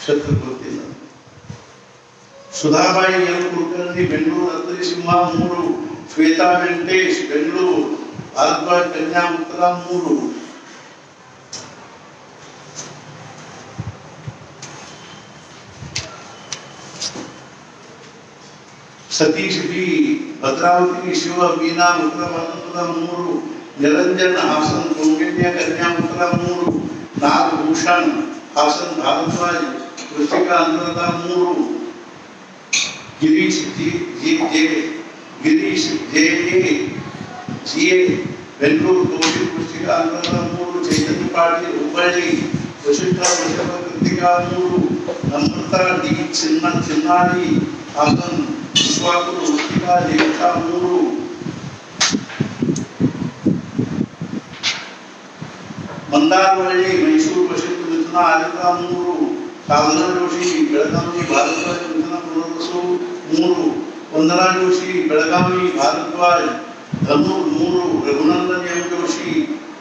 शत्रु गोतिला सुधाबाई एल कुलकर्णी बेंगलूर अत्रि सिंह 3 श्वेता वेंकटेश बेंगलूर भारद्वाज कन्या उत्तरा 3 सतीश बी ಭದ್ರಾವತಿ ಶಿವ ಮೀನಾ ಉತ್ತರ ಭಾರತದ 3, ನಿರಂಜನ್ ಹಾಸನ್ ಕೌಂಡಿನ್ಯ ಕನ್ಯಾ ಉತ್ತರ 3, ನಾಗಭೂಷಣ್ ಹಾಸನ್ ಭಾರದ್ವಾಜ್ ವೃಶ್ಚಿಕ ಅಂಧ್ರದ 3, ಗಿರೀಶ್ ಜೆ ಬೆಂಗಳೂರು ಕೌಶಿಕ್ ವೃಶ್ಚಿಕ ಅಂಧ್ರದ 3, ಚೈತನ್ಯ ಪಾಟೀಲ್ ಹುಬ್ಬಳ್ಳಿ ವಶಿಷ್ಠ ವೃಷಭ ಕೃತಿಕ 3, ನಮ್ರತ ಡಿ ಚಿನ್ನಾಡಿ ಹಾಸನ್ ವಿಶ್ವಾಕುರು ವೃಶ್ಚಿಕ ಜ್ಯೇಷ್ಠ 3, ಮಂದಾರವಳ್ಳಿ ಮೈಸೂರು ವಶಿಷ್ಠ ಮಿಥುನ ಆದಿತ್ಯ 3, ಸಾಧನಾ ಜೋಶಿ ಬೆಳಗಾವಿ ಭಾರದ್ವಾಜ್ ಮಿಥುನ ಪುನರ್ವಸು 3, ವಂದನಾ ಜೋಶಿ ಬೆಳಗಾವಿ ಭಾರದ್ವಾಜ್ ಧನು 3, ರಘುನಂದನ್ ಎಂ ಜೋಶಿ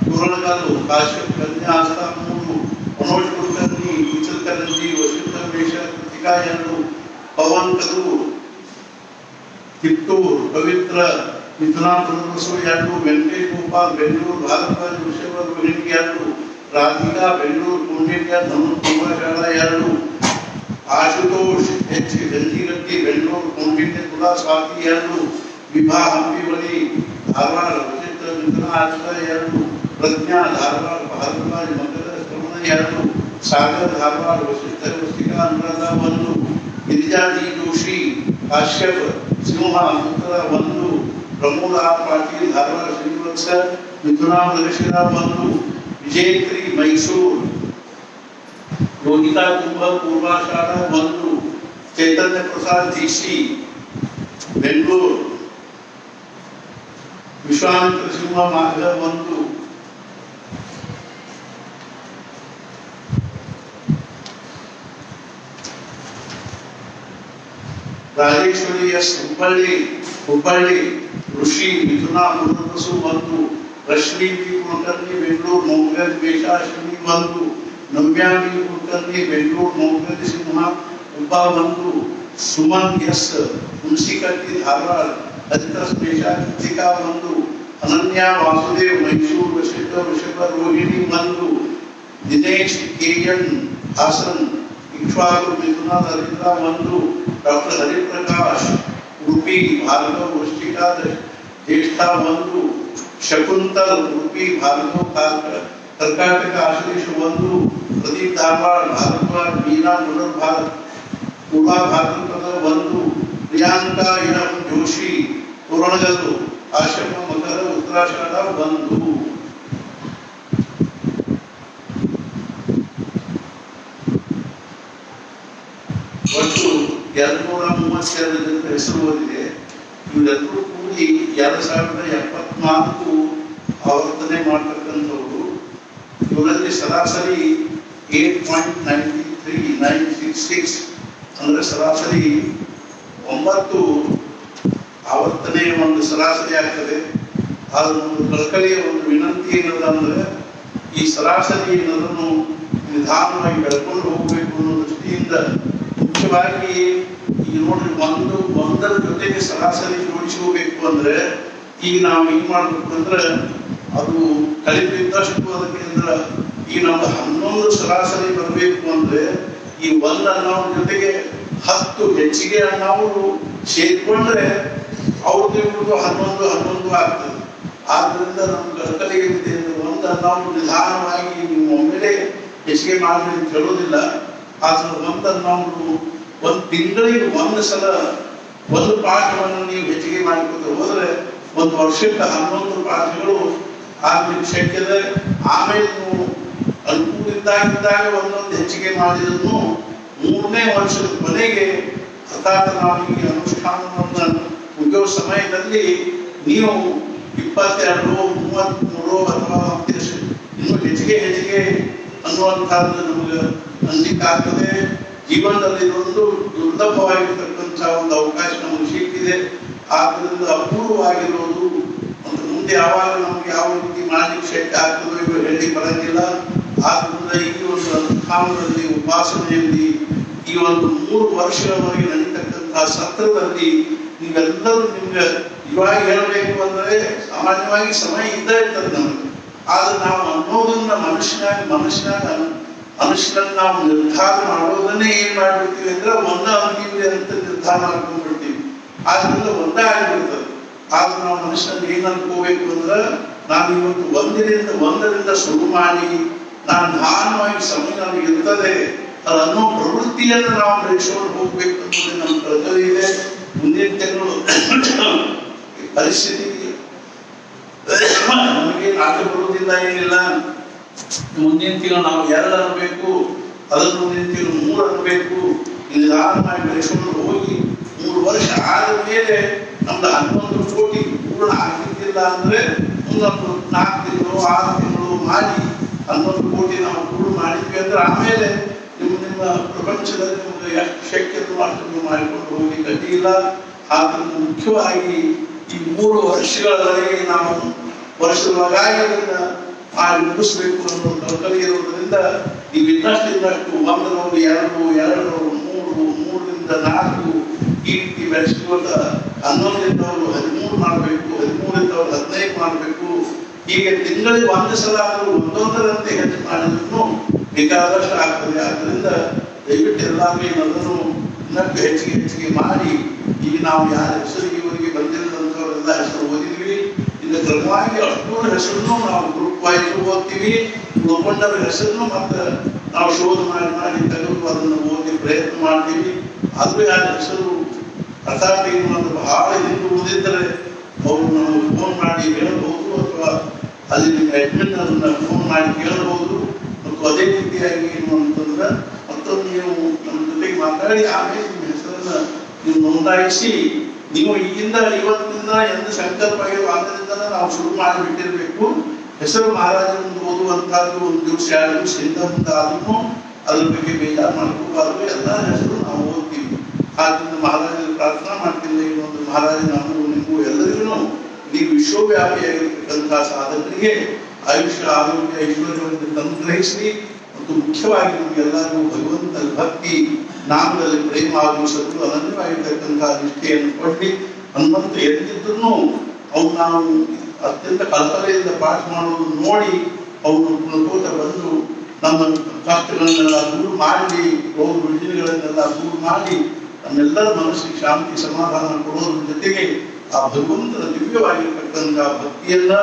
ಕುರಣಗಲ್ ಕಾಶ್ಯಪ್ ಕನ್ಯಾ ಹಸ್ತ 3, ಮನೋಜ್ ಕುಲಕರ್ಣಿ ಇಚಲಕರಂಜಿ ವಶಿಷ್ಠ ಮೇಷ ಕೃತಿಕಾ 2, ಪವನ್ ಕದೂರ್ ಕಿತ್ತೂರ್ ಪವಿತ್ರ ಮಿಥುನ ಪುನರ್ವಸು 2, ವೆಂಕಟೇಶ್ ಗೋಪಾಲ್ ಬೆಂಗಳೂರು ಭಾರದ್ವಾಜ್ ವೃಷಭ ರೋಹಿಣಿ 2, ರಾಧಿಕಾ ಬೆಂಗಳೂರು ಕೌಂಡಿನ್ಯ ಧನು ಕುಂಭಶಾಲ 2, ಆಶುತೋಷ್ ಎಚ್ ಗಂಜಿಗಟ್ಟಿ ಬೆಂಗಳೂರು ಕೌಂಡಿನ್ಯ ತುಲಾ ಸ್ವಾತಿ 2, ವಿಭಾ ಹಂಪಿವಳಿ ಧಾರವಾಡ ವಶಿಷ್ಠ ಮಿಥುನ ಆದಿತ್ಯ 2, ಪ್ರಜ್ಞಾ ಧಾರವಾಡ ಭಾರದ್ವಾಜ್ ಮಕರ ಶ್ರವಣ 2, ಸಾಗರ್ ಧಾರವಾಡ ವಶಿಷ್ಠ ವೃಶ್ಚಿಕ ಅನುರಾಧ 1, ಗಿರಿಜಾ ಡಿ ಜೋಶಿ ಕಾಶ್ಯಪ್ ಸಿಂಹ ಉತ್ತರ 1, ಪ್ರಮೋದ್ ಆರ್ ಪಾಟೀಲ್ ಧಾರವಾಡ ಶ್ರೀವತ್ಸ ಮಿಥುನ ಮೃಗಶಿರ 1, ವಿಜಯಶ್ರೀ ಮೈಸೂರು ಯೋಗಿತಾ ಕುಂಭ ಪೂರ್ವಾಷಾಢ 1, ಚೈತನ್ಯ ಪ್ರಸಾದ್ ಜಿಸಿ ಬೆಂಗಳೂರು ವಿಶ್ವಾಮಿತ್ರ ಸಿಂಹ ಮಾರ್ಗ 1, ರಾಜೇಶ್ವರಿ ಎಸ್ ಹುಬ್ಬಳ್ಳಿ ಋಷಿ ಮಿಥುನ ಪುನರ್ವಸು 1, ರಶ್ಮಿ ಬಿ ಕುಲಕರ್ಣಿ ಬೆಂಗಳೂರು ಮೌಗಲ್ ಮೇಷಾಶ್ವಿನಿ 1, ನವ್ಯಾ ಬಿ ಕುಲಕರ್ಣಿ ಬೆಂಗಳೂರು ಮೌಗಲ್ ಸಿಂಹ ಉಪ 1, ಸುಮನ್ ಎಸ್ ಹುಣಸಿಕಟ್ಟಿ ಧಾರವಾಡ ಅದಿತ ಮೇಷ ಕೃತಿಕಾ 1, ಅನನ್ಯ ವಾಸುದೇವ್ ಮೈಸೂರು ವಶಿಷ್ಠ ವೃಷಭ ರೋಹಿಣಿ 1, ದಿನೇಶ್ ಕೆಎನ್ ಹಾಸನ್ ಇಕ್ಷ್ವಾಕು ಮಿಥುನ ದರಿದ್ರ 1, ಡಾಕ್ಟರ್ ಹರಿಪ್ರಕಾಶ್ ಉಡುಪಿ ಭಾರ್ಗವ ವೃಶ್ಚಿಕ ಜ್ಯೇಷ್ಠ 1, ಶಕುಂತಲ್ ಉಡುಪಿ ಭಾರ್ಗವ ಕರ್ನಾಟಕ ಆಶ್ಲೇಷ 1, ಪ್ರದೀಪ್ ಧಾರವಾಡ ಭಾರದ್ವಾಜ್ ಮೀನಾ ತುಲಾ ಭಾರತದ 1, ಪ್ರಿಯಾಂಕಾ ಇಳಂ ಜೋಶಿ ತೋರಣಗಲ್ಲು ಆಶ್ರಮ ಮಕರ ಉತ್ತರಾಷಾಢ 1. ಒಟ್ಟು 232 ಜನರ ಹೆಸರು ಓದಿದೆ. ಇವರೆಲ್ಲರೂ ಕೂಡಿ 2074 ಆವರ್ತನೆ ಮಾಡ್ತಕ್ಕಂಥವ್ರು. ಇವರಲ್ಲಿ ಸರಾಸರಿ 8.93966 ಅಂದ್ರೆ ಸರಾಸರಿ 9 ಆವರ್ತನೆ ಒಂದು ಸರಾಸರಿ ಆಗ್ತದೆ. ಆದ್ರೆ ಕಳಕಳಿಯ ಒಂದು ವಿನಂತಿ ಏನದ ಅಂದ್ರೆ ಈ ಸರಾಸರಿ ಏನದನ್ನು ನಿಧಾನವಾಗಿ ಬೆಳ್ಕೊಂಡು ಹೋಗಬೇಕು ಅನ್ನೋ ದೃಷ್ಟಿಯಿಂದ ಮುಖ್ಯವಾಗಿ ಈಗ ನೋಡ್ರಿ ಒಂದರ ಜೊತೆಗೆ ಸರಾಸರಿ ಜೋಡಿಸ್ಕೋಬೇಕು ಅಂದ್ರೆ ಈಗ ನಾವು ಏನ್ ಮಾಡ್ಬೇಕು ಅಂದ್ರೆ ಅದು ಕಲಿತಿದ್ದಷ್ಟು ಅದಕ್ಕೆ ಅಂದ್ರೆ ಈಗ ನಮ್ದು 11 ಸರಾಸರಿ ಬರಬೇಕು ಅಂದ್ರೆ ಈ ಒಂದು ಅನ್ನೋರ ಜೊತೆಗೆ 10 ಹೆಚ್ಚಿಗೆ ಅನ್ನೋರು ಸೇರ್ಕೊಂಡ್ರೆ ಅವ್ರದ್ದು ಇವ್ರದ್ದು 11 ಆಗ್ತದೆ. ಆದ್ರಿಂದ ನಮ್ಮ ಕಲಿಕೆ ಒಂದು ಅನ್ನೋರು ನಿಧಾನವಾಗಿ ನೀವು ಒಮ್ಮೆಲೆ ಹೆಚ್ಚಿಗೆ ಮಾಡಿ ಅಂತ ಹೇಳೋದಿಲ್ಲ. ಆದ್ರೆ ಒಂದು ಅನ್ನೋರು ಒಂದು ತಿಂಗಳಿಗೆ ಒಂದು ಸಲ ಒಂದು ಪಾಠವನ್ನು ನೀವು ಹೆಚ್ಚಿಗೆ ಮಾಡಿಕೊತ ಹೋದ್ರೆ ಒಂದು ವರ್ಷಕ್ಕೆ 11 ಪಾಠಗಳು ಆಗ್ಲಿಕ್ಕೆ ಶಕ್ಯದ. ಆಮೇಲೆ ನೀವು ಅನುಕೂಲ ಇದ್ದಾಗ ಒಂದೊಂದು ಹೆಚ್ಚಿಗೆ ಮಾಡಿದ್ರು 3ನೇ ವರ್ಷದ ಕೊನೆಗೆ ಅರ್ಥಾತ್ ನಾವು ಈ ಅನುಷ್ಠಾನವನ್ನು ಮುಗಿಯೋ ಸಮಯದಲ್ಲಿ ನೀವು 22, 33 ಅಥವಾ ಇನ್ನೂ ಹೆಚ್ಚಿಗೆ ಅನ್ನುವಂಥದ್ದು ನಮಗೆ ಅನ್ಲಿಕ್ಕಾಗ್ತದೆ. ಜೀವನದಲ್ಲಿ ಇದೊಂದು ದುರ್ಲಭವಾಗಿರ್ತಕ್ಕಂಥ ಒಂದು ಅವಕಾಶ ನಮಗೆ ಸಿಕ್ಕಿದೆ. ಆದ್ದರಿಂದ ಅಪೂರ್ವವಾಗಿರೋದು ಒಂದು ಮುಂದೆ ಯಾವಾಗ ನಮ್ಗೆ ಯಾವ ರೀತಿ ಮಾಡ್ಲಿಕ್ಕೆ ಶಕ್ತಿ ಆಗ್ತದೋ ಇವರು ಹೇಳಿ ಬರಂಗಿಲ್ಲ. ಆದ್ರಿಂದ ಈ ಒಂದು ಅನುಷ್ಠಾನದಲ್ಲಿ ಉಪಾಸನೆಯಲ್ಲಿ ಈ ಒಂದು 3 ವರ್ಷಗಳವರೆಗೆ ನಡೀತಕ್ಕಂತಹ ಸತ್ರದಲ್ಲಿ ನೀವೆಲ್ಲರೂ ನಿಮ್ಗೆ ಇವಾಗ ಹೇಳಬೇಕು ಅಂದ್ರೆ ಸಾಮಾನ್ಯವಾಗಿ ಸಮಯ ಇದ್ದೇ ಇರ್ತದೆ ನಮಗೆ. ಆದ್ರೆ ನಾವು ಅನ್ನೋದನ್ನ ಮನುಷ್ಯನನ್ನ ನಾವು ನಿರ್ಧಾರ ಮಾಡೋದನ್ನೇ ಏನ್ ಮಾಡ್ಬಿಡ್ತೀವಿ ಅಂದ್ರೆ ಒಂದ ಅಂತಿಮ ಅಂತ ನಿರ್ಧಾರ ಮಾಡ್ಕೊಂಡ್ಬಿಡ್ತೀವಿ. ಆದ್ರಿಂದ ಒಂದೇ ಆಗಿಬಿಡ್ತದೆ. ಆಗ ನಾವು ಮನುಷ್ಯನ ಏನ್ ಅನ್ಕೋಬೇಕು ಅಂದ್ರೆ ನಾನು ಇವತ್ತು ಒಂದರಿಂದ ಶುರು ಮಾಡಿ ನಾನು ನಿಧಾನವಾಗಿ ಸಮಯ ನನಗೆ ಇರ್ತದೆ ಅನ್ನೋ ಪ್ರವೃತ್ತಿಯನ್ನು ನಾವು ಬೆಳೆಸ್ಕೊಂಡು ಹೋಗ್ಬೇಕು ಅನ್ನೋದು ನಮ್ಮ ಕರ್ತವ್ಯ ಇದೆ. ಮುಂದಿನ ತಿಂಗಳು ಪರಿಸ್ಥಿತಿ ನಮಗೆ ನಾಟ ಬರುವುದಿಲ್ಲ, ಏನಿಲ್ಲ. ಮುಂದಿನ ತಿಂಗಳು ನಾವು 2 ಅನ್ನಬೇಕು, ಅದನ್ನು ಮುಂದಿನ ತಿಂಗಳು 3 ಅನ್ನಬೇಕು. ನಿಧಾನವಾಗಿ ಬೆಳೆಸ್ಕೊಂಡು ಹೋಗಿ 3 ವರ್ಷ ಆದ ಮೇಲೆ ನಮ್ದು 11 ಕೋಟಿ ಪೂರ್ಣ ಆಗಿದ್ದಿಲ್ಲ ಅಂದ್ರೆ ಮುಂದೊಂದು 4 ತಿಂಗಳು 6 ತಿಂಗಳು ಮಾಡಿ 11 ಕೋಟಿ ನಾವು ಪೂರ್ಣ ಮಾಡಿದ್ವಿ ಅಂದ್ರೆ ಆಮೇಲೆ ನಿಮ್ಮ ಪ್ರಪಂಚದಲ್ಲಿ ನಿಮ್ಗೆ ಎಷ್ಟು ಶಕ್ಯ ಅಷ್ಟು ನೀವು ಮಾಡಿಕೊಂಡು ಹೋಗಿ ಗತಿ ಇಲ್ಲ. ಆದ್ರಿಂದ ಮುಖ್ಯವಾಗಿ ಈ 3 ವರ್ಷಗಳವರೆಗೆ ನಾವು ವರ್ಷದೊಳಗಾಗಿ ಅದನ್ನ ಮಾಡಿ ಮುಗಿಸ್ಬೇಕು ಅನ್ನೋ ಕಲ್ಪನೆ ಇರೋದ್ರಿಂದ ನೀವು ಇನ್ನಷ್ಟು 1 ರೌಂಡ್ 2 3ರಿಂದ 4 ಈ ರೀತಿ ಬೆಳೆಸಿಕೊಂಡ 11ರಿಂದ ಅವರು 13 ಮಾಡಬೇಕು, 13ರಿಂದ ಅವರು 15 ಮಾಡಬೇಕು. ಹೀಗೆ ತಿಂಗಳಿಗೆ 1 ಸಲ ಆದರೂ ಒಂದೊಂದರಂತೆ ಹೆಚ್ಚು ಮಾಡಿದ್ರು ಬೇಕಾದಷ್ಟು ಆಗ್ತದೆ. ಆದ್ರಿಂದ ದಯವಿಟ್ಟು ಎಲ್ಲರೂ ಏನದನ್ನು ಇನ್ನಷ್ಟು ಹೆಚ್ಚಿಗೆ ಮಾಡಿ ಈಗ ನಾವು ಯಾರ ಹೆಸರಿಗೆ ಇವರಿಗೆ ಬಂದಿರದಂಥವರೆಲ್ಲ ಹೆಸರು ಓದಿದ್ವಿ. ಇನ್ನು ಕ್ರಮವಾಗಿ ಅಷ್ಟೂರ ಹೆಸರನ್ನು ನಾವು ಗ್ರೂಪ್ ವೈಸ್ ಓದ್ತೀವಿ. ಉಳ್ಕೊಂಡವ್ರ ಹೆಸರನ್ನು ಮತ್ತೆ ನಾವು ಶೋಧ ಮಾಡಿ ತೆಗೆದು ಅದನ್ನು ಓದಿ ಪ್ರಯತ್ನ ಮಾಡ್ತೀವಿ. ಆದ್ರೂ ಯಾರ ಹೆಸರು ಅರ್ಥಾತ್ ಏನು ಅಂದ್ರೆ ಬಹಳ ಹಿಂದೆ ಓದಿದ್ದರೆ ಅವರು ನಾವು ಫೋನ್ ಮಾಡಿ ಹೇಳಬಹುದು, ಅಥವಾ ಅಲ್ಲಿ ಅಡ್ಮಿನ್ ಅದನ್ನ ಫೋನ್ ಮಾಡಿ ಕೇಳಬಹುದು. ಮತ್ತು ಅದೇ ರೀತಿಯಾಗಿ ಏನು ಅಂತಂದ್ರೆ ಮತ್ತೊಂದು ನೀವು ನಮ್ಮ ಜೊತೆಗೆ ಮಾತಾಡಿ ಆಮೇಲೆ ನಿಮ್ಮ ಹೆಸರನ್ನ ನೀವು ನೋಂದಾಯಿಸಿ ನೀವು ಈಗಿಂದ ಇವತ್ತಿನಿಂದ ಎಂದು ಸಂಕಲ್ಪ ಆಗಿರುವುದರಿಂದ ನಾವು ಶುರು ಮಾಡಿಬಿಟ್ಟಿರ್ಬೇಕು. ಹೆಸರು ಮಹಾರಾಜರನ್ನು ಓದುವಂತಹದ್ದು 1 ದಿವಸ 2 ದಿವಸ ಹಿಂದೆ ಆದ್ರೂ ಅದ್ರ ಬಗ್ಗೆ ಬೇಜಾರು ಮಾಡ್ಕೋಬಾರ್ದು. ಎಲ್ಲ ಹೆಸರು ನಾವು ಓದ್ತೀವಿ. ಆದ್ದರಿಂದ ಮಹಾರಾಜರು ಪ್ರಾರ್ಥನಾ ಮಾಡ್ತಿಲ್ಲ, ಇನ್ನೊಂದು ಮಹಾರಾಜ ನಮಗೂ ನಿಮಗೂ ಎಲ್ಲರಿಗೂ ನೀವು ವಿಶ್ವವ್ಯಾಪಿಯಾಗಿರ್ತಕ್ಕಂತಹ ಸಾಧಕರಿಗೆ ಆಯುಷ್ಯ ಆರೋಗ್ಯ ಐಶ್ವರ್ಯವನ್ನು ಅನುಗ್ರಹಿಸಿ ಮತ್ತು ಮುಖ್ಯವಾಗಿ ನಮಗೆಲ್ಲರಿಗೂ ಭಗವಂತನ ಭಕ್ತಿ ನಾಮದಲ್ಲಿ ಪ್ರೇಮ ಹಾಗೂ ಸತ್ತು ಅನನ್ಯವಾಗಿರ್ತಕ್ಕಂತಹ ನಿಷ್ಠೆಯನ್ನು ಕೊಟ್ಟು ಹನುಮಂತ ಎದ್ದಿದ್ರು ಅವ್ನು ನಾವು ಅತ್ಯಂತ ಕಲ್ಪನೆಯಿಂದ ಪಾಠ ಮಾಡೋದನ್ನು ನೋಡಿ ಅವನು ಪುನಕೋತ ಬಂದು ನಮ್ಮ ಕಷ್ಟಗಳನ್ನೆಲ್ಲ ದೂರ ಮಾಡಿ ರೋಗ ರುಜಿನಗಳನ್ನೆಲ್ಲ ದೂರ ಮಾಡಿ ನಮ್ಮೆಲ್ಲರ ಮನಸ್ಸಿಗೆ ಶಾಂತಿ ಸಮಾಧಾನ ಕೊಡೋದ್ರ ಜೊತೆಗೆ ಆ ಭಗವಂತನ ದಿವ್ಯವಾಗಿರ್ತಕ್ಕಂತಹ ಭಕ್ತಿಯನ್ನ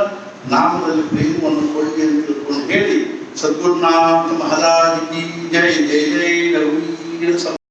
ನಾಮದಲ್ಲಿ ಪ್ರೇಮವನ್ನು ಕೊಡಿ ಅಂತ ತಿಳ್ಕೊಂಡು ಹೇಳಿ ಸದ್ಗುರುನಾಥ ಮಹಾರಾಜ್ ಕಿ ಜೈ ಜೈ ಜೈ ರಘುವೀರ